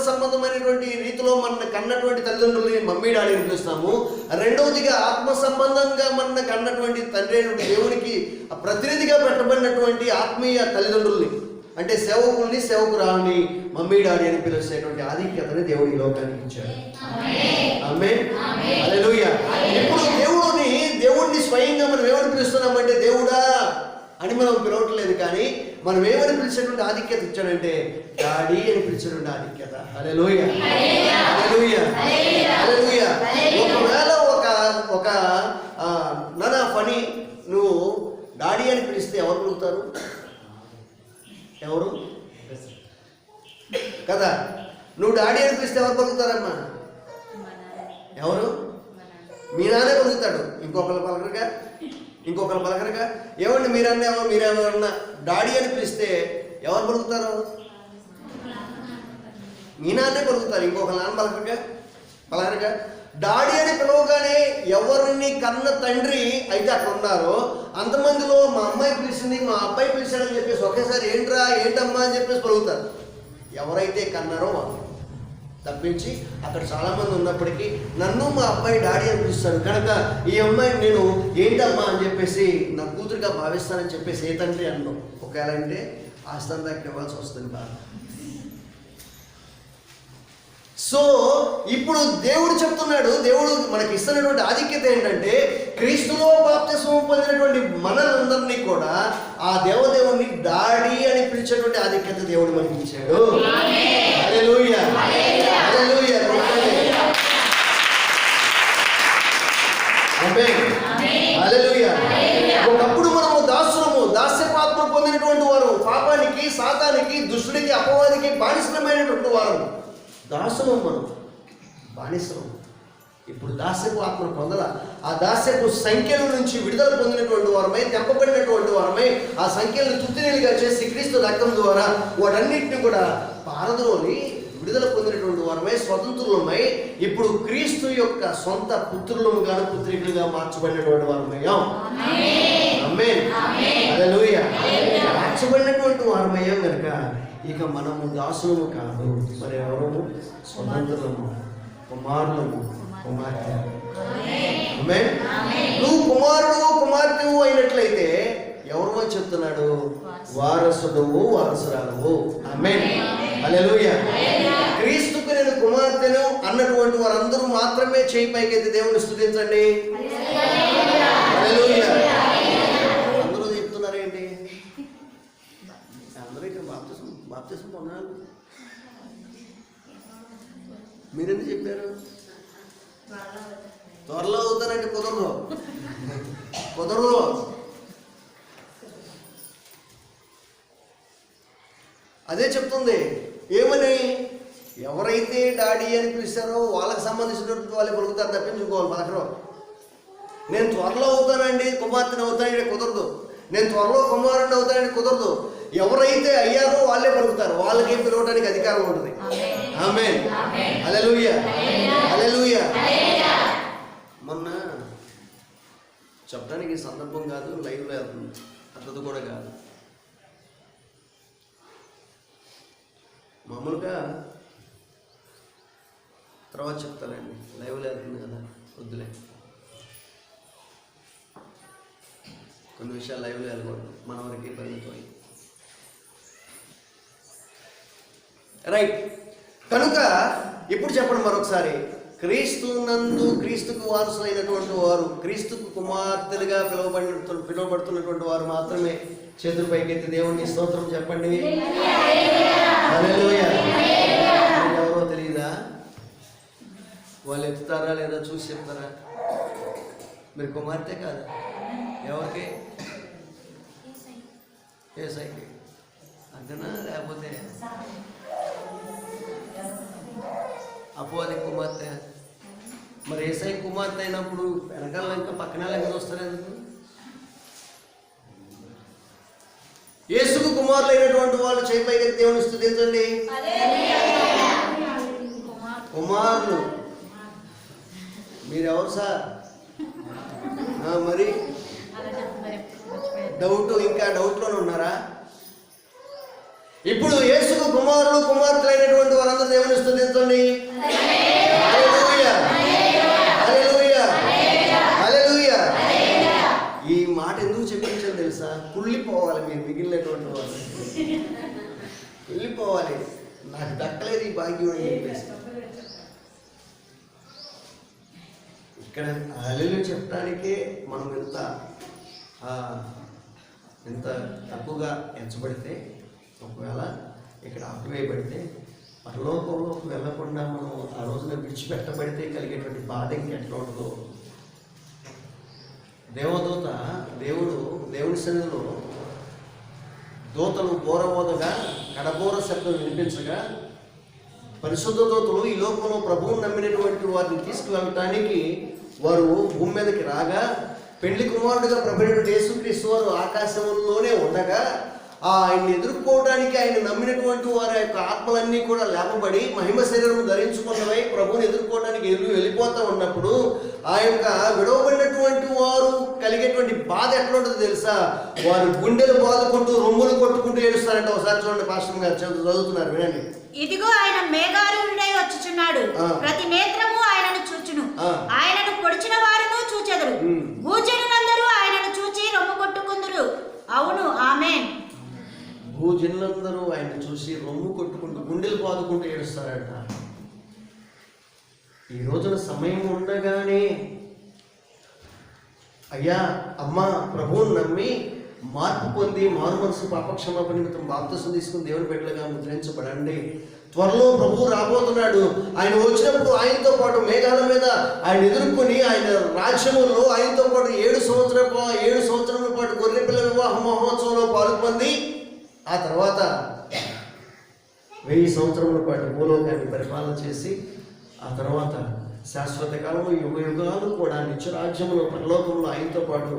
సంబంధమైనటువంటి రీతిలో మన కన్నటువంటి తల్లిదండ్రులని మమ్మీ డాడీని పిలుస్తాము. రెండవదిగా ఆత్మ సంబంధంగా మన కన్నటువంటి తండ్రి అయినటువంటి దేవునికి ప్రతినిధిగా పెట్టబడినటువంటి ఆత్మీయ తల్లిదండ్రుల్ని అంటే సేవకుల్ని, సేవకురాలని మమ్మీ డాడీ అని పిలిచేటువంటి ఆధిక్యతని దేవుడు ఈ లోకానికి ఇచ్చాడు. ఆమేన్. హల్లెలూయా. ఇప్పుడు దేవుడిని స్వయంగా మనం ఏమని పిలుస్తున్నామంటే దేవుడా అని మనం పిలవట్లేదు. కానీ మనం ఏమని పిలిచేటువంటి ఆధిక్యత ఇచ్చాడంటే డాడీ అని పిలిచేటువంటి ఆధిక్యత. హల్లెలూయా. హల్లెలూయా. హల్లెలూయా. ఒకవేళ ఒక నానా పని నువ్వు డాడీ అని పిలిస్తే ఎవరు పిలుగుతారు? ఎవరు కదా? నువ్వు డాడీ అని పిలిస్తే ఎవరు పలుకుతారమ్మా? ఎవరు? మీ నాన్నే పలుకుతాడు. ఇంకొకరు పలకరుగా ఏమండి మీరన్నా డాడీ అని పిలిస్తే ఎవరు పలుకుతారు? ఈనాదే పలుకుతారు, ఇంకొక నాన్న పలకగా. డాడీ అని పిలవగానే ఎవరిని కన్న తండ్రి అయితే అక్కడ ఉన్నారో అంతమందిలో మా అమ్మాయి పిలిచింది, మా అబ్బాయి పిలిచాడని చెప్పేసి ఒకేసారి ఏంటమ్మా అని చెప్పేసి పలుకుతారు. ఎవరైతే కన్నారో వాళ్ళు తప్పించి అక్కడ చాలామంది ఉన్నప్పటికీ నన్ను మా అబ్బాయి డాడీ అని పిలుస్తాడు కనుక ఈ అమ్మాయిని నేను ఏంటమ్మా అని చెప్పేసి నా కూతురుగా భావిస్తానని చెప్పేసి ఏ తండ్రి అన్నాం. ఒకవేళ అంటే ఆస్తంతా ఇవ్వాల్సి వస్తుంది బాగా. సో ఇప్పుడు దేవుడు చెప్తున్నాడు, దేవుడు మనకి ఇస్తున్నటువంటి ఆధిక్యత ఏంటంటే క్రీస్తులో బాప్తిస్మం పొందినటువంటి మనందరినీ కూడా ఆ దేవదేవుని డాడీ అని పిలిచేటువంటి ఆధిక్యత దేవుడు మనకి ఇచ్చాడు. హల్లెలూయా, హల్లెలూయా. హల్లెలూయా. ఒకప్పుడు మనము దాస్యపాత్మ పొందినటువంటి వారు, పాపానికి, సాతానికి, దుష్టుడికి, అపవాదికి బానిసమైనటువంటి వారు. దాసులం మనం, బానిసలం. ఇప్పుడు దాస్యపు ఆత్మను పొందల, ఆ దాస్యపు సంఖ్యల నుంచి విడుదల పొందినటువంటి వారమై, తెంపబడినటువంటి వారమై, ఆ సంఖ్యలను తుత్తినీలుగా చేసి క్రీస్తు రక్తం ద్వారా వాటన్నిటిని కూడా పారద్రోలి విడుదల పొందినటువంటి వారమై, స్వతంత్రులమై ఇప్పుడు క్రీస్తు యొక్క సొంత పుత్రులముగాను పుత్రికలుగా మార్చబడినటువంటి వారమయ్యాం. ఆమేన్, హల్లెలూయా. మార్చబడినటువంటి వారమయ్యాం కనుక ఇక మనము దాసులము కాదు, మరి ఎవరము? స్వతంత్రులము, కుమారులము, కుమార్తె. ఆమేన్. నువ్వు కుమారుడు కుమార్తెవు అయినట్లయితే ఎవరు అని చెప్తున్నాడు? వారసుడువు, వారసురాలువు. ఆమేన్, హల్లెలూయా. క్రీస్తుకు నేను కుమార్తెను అన్నటువంటి వారందరూ మాత్రమే చేయి పైకెత్తి దేవుని స్తుతించండి. హల్లెలూయా. అందరూ చెప్తున్నారేంటి? అందరూ ఇక్కడ బాప్తిసం పొందాలి. మీరెందుకు చెప్పారు? త్వరలో అవుతానంటే కుదరదు. అదే చెప్తుంది. ఏమని? ఎవరైతే డాడీ అని పిలిచారో వాళ్ళకి సంబంధించినటువంటి వాళ్ళే పలుకుతారు, తప్పించుకోవాలి. పలకరు. నేను త్వరలో అవుతానండి కుమార్తెను అవుతానంటే కుదరదు. నేను త్వరలో కుమారుడిని అవుతానంటే కుదరదు. ఎవరైతే అయ్యారో వాళ్ళే పలుకుతారు, వాళ్ళకి పిలవడానికి అధికారం ఉంటుంది. ఆమేన్, హల్లెలూయా, హల్లెలూయా. మొన్న చెప్పడానికి సందర్భం కాదు, లైవ్లో వెళ్తుంది, అట్లది కూడా కాదు. మామూలుగా తర్వాత చెప్తానండి, లైవ్లో వెళ్తుంది కదా, వద్దులే. కొన్ని విషయాలు లైవ్లో వెళ్ళకూడదు, మన వరకు పరిమితమై. రైట్. కనుక ఇప్పుడు చెప్పండి మరొకసారి, క్రీస్తుకు వారసులైనటువంటి వారు, క్రీస్తుకు కుమార్తెలుగా పిలువబడుతున్నటువంటి వారు మాత్రమే చేతుల పైకెత్తి దేవుని స్తోత్రం చెప్పండి. హల్లెలూయా. ఎవరో తెలియదా? వాళ్ళు ఎత్తుతారా లేదా చూసి చెప్తారా? మీరు కుమార్తె కాదా? ఎవరికి? యేసయ్యకి. అంతేనా? లేకపోతే అపవాది కుమార్తె? మరి యేసయ్య కుమార్తె అయినప్పుడు వెనకాల ఇంకా పక్కన లెక్క వస్తారు ఎందుకు? యేసుకు కుమారులైనటువంటి వాళ్ళు చేయి పైకి దేవుని స్తుతించండి. కుమారులు. మీరెవరు సార్? మరి ఇంకా డౌట్లోనే ఉన్నారా? ఇప్పుడు యేసుకు కుమారులు కుమార్తెలైనటువంటి వారందరూ దేవుని స్తుతించండి. హల్లెలూయా, హల్లెలూయా, హల్లెలూయా. ఈ మాట ఎందుకు చెప్పించాను తెలుసా? కుళ్ళిపోవాలి మీరు మిగిలినటువంటి వాళ్ళు, కుళ్ళిపోవాలి. నాకు దక్కలేదు ఈ భాగ్యం అని చెప్పేసి ఇక్కడ హల్లెలూయా చెప్పడానికే మనం ఎంత తక్కువగా ఎంచబడితే, ఒకవేళ ఇక్కడ ఆపివేయబడితే, పరలోకంలోకి వెళ్ళకుండా మనం ఆ రోజున విడిచిపెట్టబడితే కలిగేటువంటి బాధ ఇంకెట్లా ఉంటుందో. దేవుని సన్నిధిలో దూతలు బోరబోదగా కడబోర శబ్దం వినిపించగా పరిశుద్ధ దూతలు ఈ లోకంలో ప్రభువును నమ్మినటువంటి వారిని తీసుకువెళ్ళటానికి వారు భూమి మీదకి రాగా, పెళ్లి కుమారుడిగా ప్రభువైన యేసుక్రీస్తు వారు ఆకాశంలోనే ఉండగా ఆయన్ని ఎదుర్కోవడానికి ఆయన నమ్మినటువంటి వారి యొక్క ఆత్మలన్నీ కూడా లేపబడి మహిమ శరీరం ధరించుకున్నవై ప్రభువుని ఎదుర్కోవడానికి వెళ్ళిపోతూ ఉన్నప్పుడు ఆ యొక్క విడవబడినటువంటి వారు కలిగేటువంటి బాధ ఎట్లా ఉంటుందో తెలుసా? వారు గుండెలు బాదుకుంటూ రొమ్ములు కొట్టుకుంటూ ఏడుస్తారంట. ఒకసారి చూడండి, పాస్టర్ గారు చదువుతున్నారు, వినండి. ఇదిగో ఆయన మేఘారూఢుడై వచ్చుచున్నాడు, ప్రతి నేత్రము ఆయనను చూచును, ఆయనను పొడిచిన వారును చూచెదరు, భూజనులందరూ ఆయనను చూచి రొమ్ము కొట్టుకుందురు. అవును, ఆమేన్. భూజనులందరూ ఆయన చూసి రొమ్ము కొట్టుకుంటూ గుండెలు బాదుకుంటూ ఏడుస్తారట. ఈ రోజున సమయం ఉండగానే అయ్యా అమ్మా ప్రభువుని నమ్మి మార్పు పొంది మారు మనసు పాపక్షమాపణ నిమిత్తం బాప్తిసం తీసుకుని దేవుని బిడ్డలుగా ముద్రించబడండి. త్వరలో ప్రభువు రాబోతున్నాడు. ఆయన వచ్చినప్పుడు ఆయనతో పాటు మేఘాల మీద ఆయన ఎదుర్కొని ఆయన రాజ్యములో ఆయనతో పాటు 7 సంవత్సరాల పాటు గొర్రెపిల్ల వివాహ మహోత్సవంలో పాల్గొంది. ఆ తర్వాత 1000 సంవత్సరముల పాటు భూలోకాన్ని పరిపాలన చేసి ఆ తర్వాత శాశ్వత కాలంలో యుగ యుగాలు కూడా నిత్యరాజ్యంలో పరలోకంలో ఆయనతో పాటు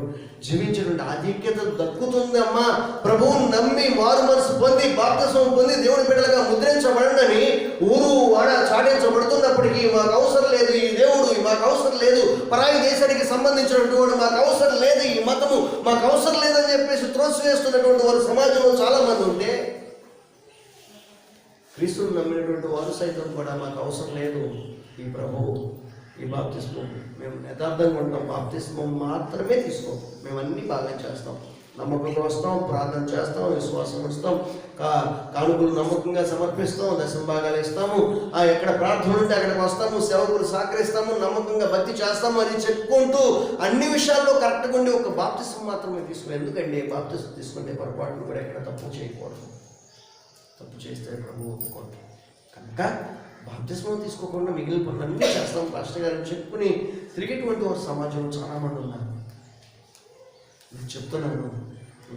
జీవించినటువంటి ఆధిక్యత దక్కుతుంది. అమ్మా ప్రభువుని నమ్మి మారు మనసు పొంది బాప్తిసం పొంది దేవుని బిడ్డలుగా ముద్రించబడండి. ఊరు వాడ చాటించబడుతున్నప్పటికీ మాకు అవసరం లేదు ఈ దేవుడు, మాకు అవసరం లేదు పరాయి దేశానికి సంబంధించినటువంటి వాడు, మాకు అవసరం లేదు ఈ మతము, మాకు అవసరం లేదని చెప్పేసి త్రోసివేస్తున్నటువంటి వారు సమాజంలో చాలా మంది ఉంటే, క్రీస్తుని నమ్మినటువంటి వారు సైతం కూడా మాకు అవసరం లేదు ఈ ప్రభువు, ఈ బాప్తిస్మం, మేము యథార్థంగా ఉంటాం, బాప్తిస్మం మాత్రమే తీసుకోం, మేము అన్నీ బాగా చేస్తాం, నమ్మకంగా వస్తాం, ప్రార్థన చేస్తాం, విశ్వాసం ఉంచుతాం, కానుకలు నమ్మకంగా సమర్పిస్తాం, దశమ భాగాలు ఇస్తాము, ఎక్కడ ప్రార్థన ఉంటే అక్కడికి వస్తాము, సేవకులు సహకరిస్తాము, నమ్మకంగా భక్తి చేస్తాము అని చెప్పుకుంటూ అన్ని విషయాల్లో కరెక్ట్గా ఉండి ఒక బాప్తిస్మం మాత్రమే తీసుకోం. ఎందుకండి బాప్తిస్మం తీసుకుంటే పొరపాటును కూడా ఎక్కడ తప్పు చేయకూడదు. తప్పు చేస్తే ప్రభు ఒప్పుకోండి. కనుక బాప్తిస్మం తీసుకోకుండా మిగిలిన పనులన్నీ చేస్తాం పాస్టర్ గారిని చెప్పుకుని తిరిగేటువంటి వారు సమాజంలో చాలామంది ఉన్నారు. నేను చెప్తున్నాను,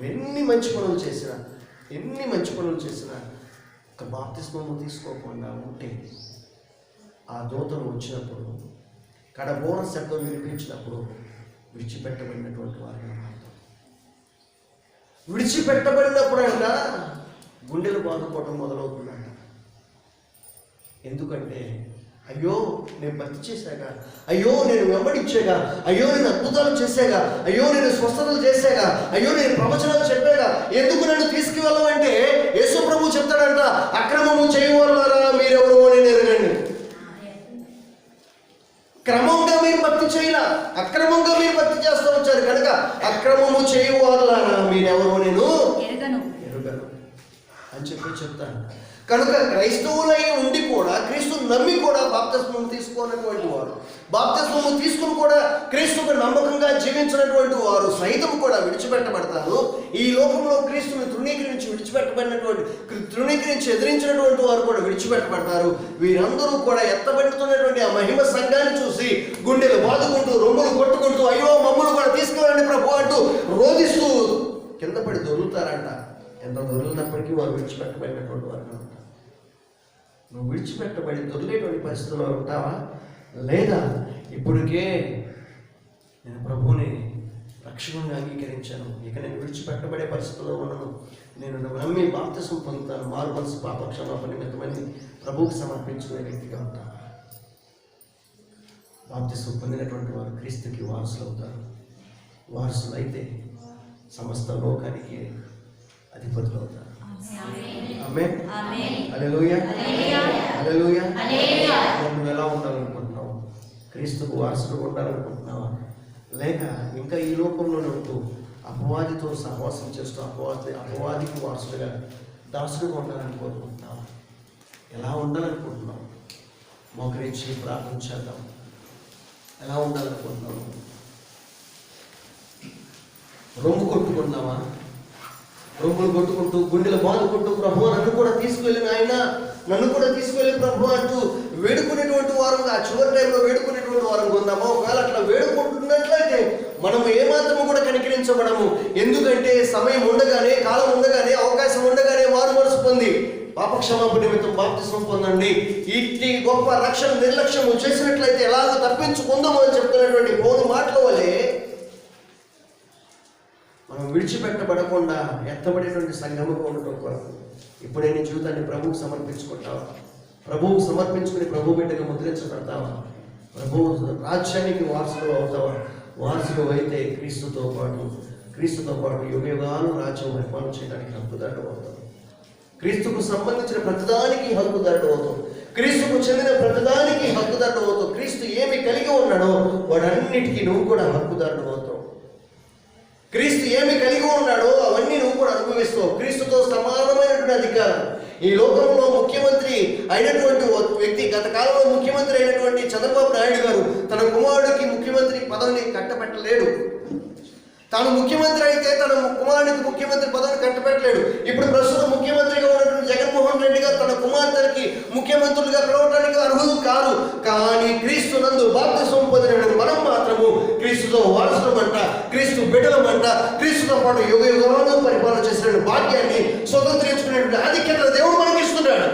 ఎన్ని మంచి పనులు చేసినా ఒక బాప్తిస్మం తీసుకోకుండా ఉంటే ఆ దూతలు వచ్చినప్పుడు కడబోర శబ్దం వినిపించినప్పుడు విడిచిపెట్టబడినటువంటి వారిని మాత్రం విడిచిపెట్టబడినప్పుడు అంట గుండెలు బాదుకోవటం మొదలవుతుందంట. ఎందుకంటే అయ్యో నేను భక్తి చేశాక, అయ్యో నేను వెంబడించాగా, అయ్యో నేను అద్భుతాలు చేశాగా, అయ్యో నేను స్వస్థతలు చేశాగా, అయ్యో నేను ప్రవచనాలు చెప్పాగా, ఎందుకు నన్ను తీసుకువెళ్ళమంటే యేసు ప్రభు చెప్తాడంట, అక్రమము చేయవాళ్ళారా మీరెవరో నేను ఎరగండి. క్రమంగా మీరు భక్తి చేయాల, అక్రమంగా మీరు భక్తి చేస్తూ వచ్చారు కనుక అక్రమము చేయవాళ్ళారా మీరెవరో నేను ఎరుగను అని చెప్తాను. కనుక క్రైస్తవులై ఉండి కూడా క్రీస్తుని నమ్మి కూడా బాప్తిస్మం తీసుకోనటువంటి వారు, బాప్తిస్మము తీసుకుని కూడా క్రీస్తుకు నమ్మకంగా జీవించినటువంటి వారు సైతం కూడా విడిచిపెట్టబడతారు. ఈ లోకంలో క్రీస్తుని తృణీకరించి ఎదిరించినటువంటి వారు కూడా విడిచిపెట్టబడతారు. వీరందరూ కూడా ఎత్తబెడుతున్నటువంటి ఆ మహిమ సంఘాన్ని చూసి గుండెలు బాదుకుంటూ రొమ్ములు కొట్టుకుంటూ అయ్యో మమ్మల్ని కూడా తీసుకురండి ప్రభు అంటూ రోధిస్తూ కింద పడి దొరుకుతారంట. ఎంత దొరికినప్పటికీ వారు విడిచిపెట్టబడినటువంటి వారు ఉంటారు. నువ్వు విడిచిపెట్టబడి దొరికేటువంటి పరిస్థితుల్లో ఉంటావా? లేదా ఇప్పటికే నేను ప్రభువుని రక్షకుని అంగీకరించాను, ఇక నేను విడిచిపెట్టబడే పరిస్థితుల్లో ఉన్నాను, నేను నమ్మి బాప్తిసం పొందుతాను, మారు మనసు పాపక్షమాపణ నిమిత్తమని ప్రభువుకి సమర్పించుకునే వ్యక్తిగా ఉంటాను. బాప్తిసం పొందినటువంటి వారు క్రీస్తుకి వారసులు అవుతారు. వారసులు అయితే సమస్త లోకానికి అధిపతులు అవుతారు. ఆమేన్. హల్లెలూయా. హల్లెలూయా. నువ్వు ఎలా ఉండాలనుకుంటున్నావు? క్రీస్తుకు వారసుడు ఉండాలనుకుంటున్నావా? లేక ఇంకా ఈ లోకంలోనే ఉంటూ అపవాదితో సహవాసం చేస్తూ అపవాదికి వారసుడుగా దాసుడుగా ఉండాలని కోరుకుంటున్నావా? ఎలా ఉండాలనుకుంటున్నావు? మోకరించి ప్రార్థన చేద్దాం. ఎలా ఉండాలనుకుంటున్నావు? రొమ్ము కొట్టుకున్నావా? రొమ్ములు కొట్టుకుంటూ గుండెలు బాదుకుంటూ ప్రభు నన్ను కూడా తీసుకువెళ్ళిన ఆయన, నన్ను కూడా తీసుకువెళ్ళి ప్రభు అంటూ వేడుకునేటువంటి వారు, ఆ చివరి టైంలో వేడుకునేటువంటి వారం ఉందామా? ఒకవేళ అట్లా వేడుకుంటున్నట్లయితే మనం ఏమాత్రము కూడా కనికరించబడము. ఎందుకంటే సమయం ఉండగానే, కాలం ఉండగానే, అవకాశం ఉండగానే మారు మనసు పొంది పాపక్షమాపణ నిమిత్తం బాప్తిస్మం పొందండి. ఇట్టి గొప్ప రక్షణ నిర్లక్ష్యము చేసినట్లయితే ఎలాగో తప్పించుకుందాము అని చెప్తున్నటువంటి బోధ మాటల వల్లే మనం విడిచిపెట్టబడకుండా ఎత్తబడేటువంటి సంఘముగా ఉండటం కొరకు ఇప్పుడే నీ జీవితాన్ని ప్రభువుకు సమర్పించుకుంటావా? ప్రభువుకు సమర్పించుకుని ప్రభు బిడ్డగా ముద్రించబడతావా? ప్రభు రాజ్యానికి వారసులు అవుతావా? వారసులు అయితే క్రీస్తుతో పాటు యుగయుగాలు రాజ్యం పరిపాలన చేయడానికి హక్కుదారుడు అవుతావు. క్రీస్తుకు సంబంధించిన ప్రతిదానికి హక్కుదారుడు అవుతావు. క్రీస్తుకు చెందిన ప్రతిదానికి హక్కుదారుడు అవుతావు. క్రీస్తు ఏమి కలిగి ఉన్నాడో వాడన్నిటికీ నువ్వు కూడా హక్కుదారుడు అవుతావు. క్రీస్తు ఏమి కలిగి ఉన్నాడో అవన్నీ నువ్వు కూడా అనుభవిస్తావు. క్రీస్తుతో సమానమైనటువంటి అధికారం ఈ లోకంలో ముఖ్యమంత్రి అయినటువంటి వ్యక్తి, గత కాలంలో ముఖ్యమంత్రి అయినటువంటి చంద్రబాబు నాయుడు గారు తన కుమారుడికి ముఖ్యమంత్రి పదవిని కట్టబెట్టలేడు. తాను ముఖ్యమంత్రి అయితే తన కుమారుడికి ముఖ్యమంత్రి పదవిని కట్టబెట్టలేడు. ఇప్పుడు ప్రస్తుతం ముఖ్యమంత్రిగా ఉన్నటువంటి జగన్మోహన్ రెడ్డి గారు తన కుమార్తెలకి ముఖ్యమంత్రులుగా పిలవడానికి అర్హులు కారు. కానీ క్రీస్తు నందు బాప్తిస్మం పొందిన మనం మాత్రము క్రీస్తుతో వారసులమంట, క్రీస్తు బిడ్డలమంట, క్రీస్తుతో పాటు యుగయుగాలను పరిపాలన చేసిన భాగ్యాన్ని స్వతంత్రించుకునేటువంటి ఆధిక్యత దేవుడు మనకి ఇస్తున్నాడు.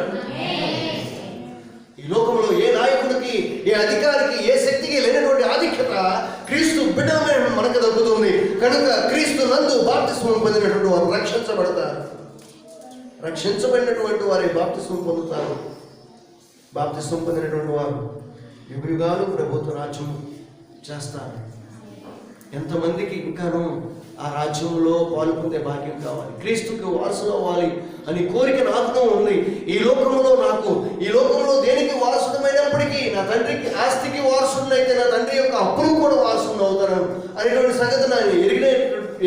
ఈ లోకంలో ఏ నాయకుడికి, ఏ అధికారికి, ఏ శక్తికి లేనటువంటి ఆధిక్యత క్రీస్తు బిడ్డలమైన మనకు దొరుకుతుంది. కనుక క్రీస్తు నందు బాప్తిస్మం పొందినటువంటి వారు రక్షించబడతారు. రక్షించబడినటువంటి వారి బాప్తిస్మం పొందుతారు. బాప్తిస్మం పొందినటువంటి వారు యుగయుగాలు ప్రభుత్వ రాజ్యం చేస్తారు. ఎంతమందికి ఇంకాను ఆ రాజ్యంలో పాలు పొందే భాగ్యం కావాలి, క్రీస్తుకి వారసులు అవ్వాలి అని కోరిక నాకును ఉంది. ఈ లోకంలో దేనికి వారసుడమైనప్పటికీ నా తండ్రికి ఆస్తికి వారసుడినైతే నా తండ్రి యొక్క అప్పులు కూడా వారసుడు అవుతాను అనేటువంటి సంగతి నాకు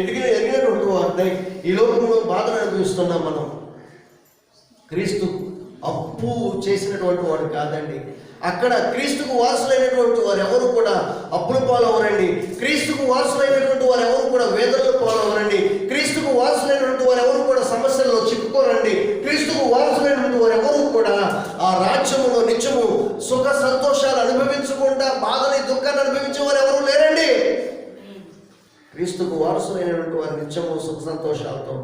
ఎరిగినటువంటి వారిని ఈ లోకంలో బాధను అనుభవిస్తున్నాం. మనం క్రీస్తు అప్పు చేసినటువంటి వాడు కాదండి. అక్కడ క్రీస్తుకు వారసులైనటువంటి వారు ఎవరు కూడా అప్పుల పాలవరండి. క్రీస్తుకు వారసులైనటువంటి వారు ఎవరు కూడా వేదనల పాలవరండి. క్రీస్తుకు వారసులైనటువంటి వారు ఎవరు కూడా సమస్యల్లో చిక్కుకోరండి. క్రీస్తుకు వారసులైనటువంటి వారు ఎవరు కూడా ఆ రాజ్యములో నిత్యము సుఖ సంతోషాలు అనుభవించకుండా బాధని దుఃఖాన్ని అనుభవించే వారు ఎవరు లేరండి. క్రీస్తుకు వారసులైనటువంటి వారు నిత్యము సుఖ సంతోషాలతో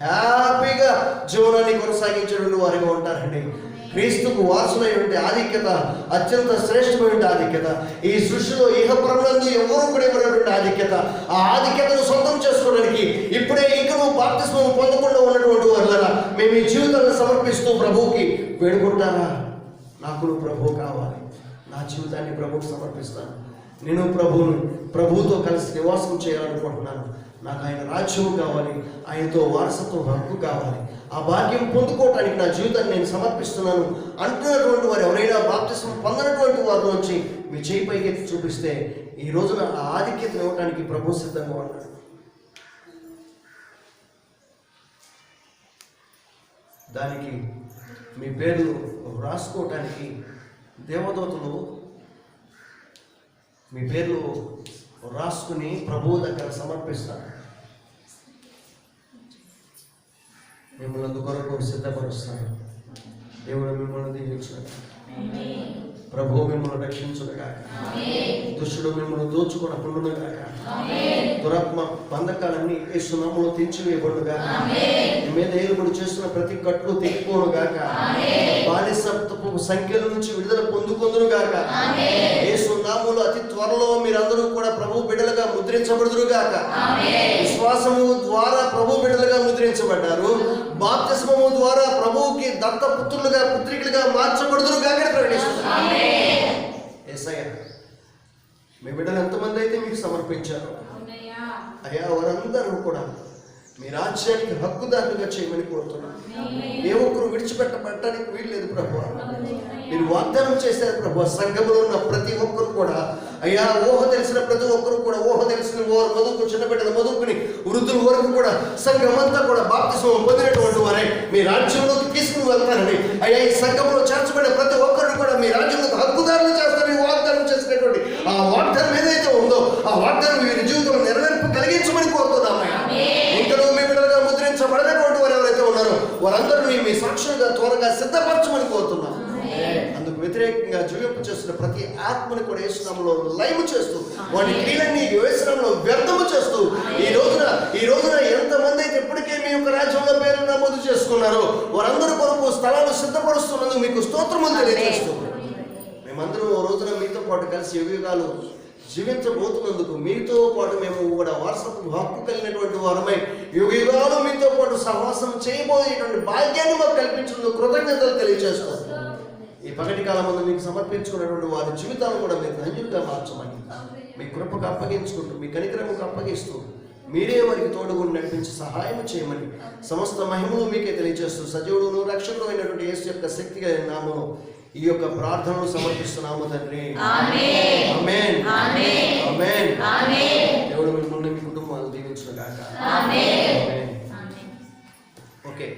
హ్యాపీగా జీవనాన్ని కొనసాగించేటువంటి వారిగా ఉంటారండి. క్రీస్తుకు వారసులైనటువంటి ఆధిక్యత అత్యంత శ్రేష్టమైన ఆధిక్యత. ఈ సృష్టిలో ఇహపరములందు ఎవరు కూడా ఇవ్వనటువంటి ఆధిక్యత. ఆ ఆధిక్యతను సొంతం చేసుకోవడానికి ఇప్పుడే ఇంకా నువ్వు బాప్తిస్మం పొందకుండా ఉన్నటువంటి వారులారా మేము ఈ జీవితాలను సమర్పిస్తూ ప్రభువుకి వేడుకుంటారా? నాకు నువ్వు ప్రభువు కావాలి, నా జీవితాన్ని ప్రభువుకి సమర్పిస్తాను, నేను ప్రభువుతో కలిసి నివాసం చేయాలనుకుంటున్నాను, నాకు ఆయన రాజ్యం కావాలి, ఆయనతో వారసత్వం హక్కు కావాలి, ఆ భాగ్యం పొందుకోవటానికి నా జీవితాన్ని నేను సమర్పిస్తున్నాను అంటున్నటువంటి వారు ఎవరైనా బాప్తిస్మం పొందినటువంటి వారి నుంచి మీ చేయి పైకి చూపిస్తే ఈ రోజున ఆ ఆధిక్యతను ఇవ్వడానికి ప్రభు సిద్ధంగా ఉన్నాడు. దానికి మీ పేర్లు రాసుకోవటానికి దేవదూతలు మీ పేర్లు రాసుకుని ప్రభువు దగ్గర సమర్పిస్తారు. మిమ్మల్ని అందుకొరకు సిద్ధపరుస్తాను. దేవుడు మిమ్మల్ని దీవించుగాక, ప్రభువు మిమ్మల్ని రక్షించుగాక, దుష్టుడు మిమ్మల్ని దోచుకొనకుండుగాక, దురాత్మ బంధకాలన్నీ యేసు నామములో తెంచివేయబడుగాక, మీ మీద ఏలుబడి చేస్తున్న ప్రతి కట్లు తెగిపోనుగాక, బానిసత్వపు సంఖ్యల నుంచి విడుదల పొందుకొందురుగాక, యేసు నామములో అతి త్వరలో మీరందరూ కూడా ప్రభు బిడ్డలుగా ముద్రించబడుదురుగాక. విశ్వాసము ద్వారా ప్రభు బిడ్డలుగా ముద్రించబడ్డారు. బాప్తిస్మము ద్వారా ప్రభువుకి దత్తపుత్రులుగా పుత్రికలుగా మార్చబడుదురుగాక ప్రకటిస్తున్నారు. యేసయ్య మీ బిడ్డలు ఎంతమంది అయితే మీకు సమర్పించారు అయ్యా, వారందరూ కూడా మీ రాజ్యానికి హక్కుదారులుగా చేయమని కోరుతున్నాను. ఏ ఒక్కరు విడిచిపెట్టబడటానికి వీల్లేదు ప్రభు. మీరు వాగ్దానం చేశారు ప్రభు. సంఘంలో ఉన్న ప్రతి ఒక్కరు కూడా అయ్యా, ఊహ తెలిసిన ప్రతి ఒక్కరు కూడా, ఊహ తెలిసిన వారు మొదలుకు చిన్న బిడ్డలు మొదలుకుని వృద్ధుల వరకు కూడా సంఘమంతా కూడా బాప్తిస్మం పొందినటువంటి వారే మీ రాజ్యంలోకి తీసుకుని వెళ్తారని అయ్యా, ఈ సంఘంలో చేర్చబడిన ప్రతి ఒక్కరిని కూడా మీ రాజ్యంలోకి హక్కుదారులు చేస్తారని వాగ్దానం చేసినటువంటి ఆ వాగ్దానం ఏదైతే ఉందో ఆ వాగ్దానం వీరి జీవితంలో నెరవేర్పు కలిగించమని కోరుతున్నామయ్యా. ఇంకా మీ బిడ్డలుగా ముద్రించబడినటువంటి వారు ఎవరైతే ఉన్నారో వారందరినీ మీ సాక్షులుగా త్వరగా సిద్ధపరచమని కోరుతున్నాం. అందుకు వ్యతిరేకంగా జీవింపు చేస్తున్న ప్రతి ఆత్మని కూడా యేసునామములో లైవ్ చేస్తూ వాటి క్రియలన్నీ యేసునామములో వ్యర్థము చేస్తూ ఈ రోజున ఎంతమంది అయితే ఇప్పటికే మీ యొక్క రాజ్యంలో పేరు నమోదు చేసుకున్నారో వారందరూ కొరకు స్థలాలు సిద్ధపరుస్తున్నందుకు మీకు స్తోత్రములు తెలియజేస్తూ మేమందరం ఓ రోజున మీతో పాటు కలిసి యుగాలు జీవించబోతున్నందుకు మీతో పాటు మేము కూడా వారసత్వ హక్కు కలిగినటువంటి వారమై యుగాలు మీతో పాటు సహవాసం చేయబోయేటువంటి భాగ్యాన్ని మాకు కల్పించినందుకు కృతజ్ఞతలు తెలియజేస్తాం. ఈ పగటి కాలం మీకు సమర్పించుకున్నటువంటి వారి జీవితాలను కూడా మీరు ధన్యులుగా మార్చమని మీ కృపకు అప్పగించుకుంటూ మీ కనికరముకు అప్పగిస్తూ మీరే వారికి తోడుగుండి నడిపించి సహాయం చేయమని సమస్త మహిమలు మీకే తెలియజేస్తూ సజీవుడును రక్షకుడు అయినటువంటి యేసు యొక్క శక్తి కలిగిన నామములో ఈ యొక్క ప్రార్థనను సమర్పిస్తున్నాము తండ్రి. ఆమేన్ ఆమేన్ ఆమేన్ ఆమేన్. దేవుడు మిమ్మల్ని మీ కుటుంబాలను దీవించును గాక. ఆమేన్. ఓకే.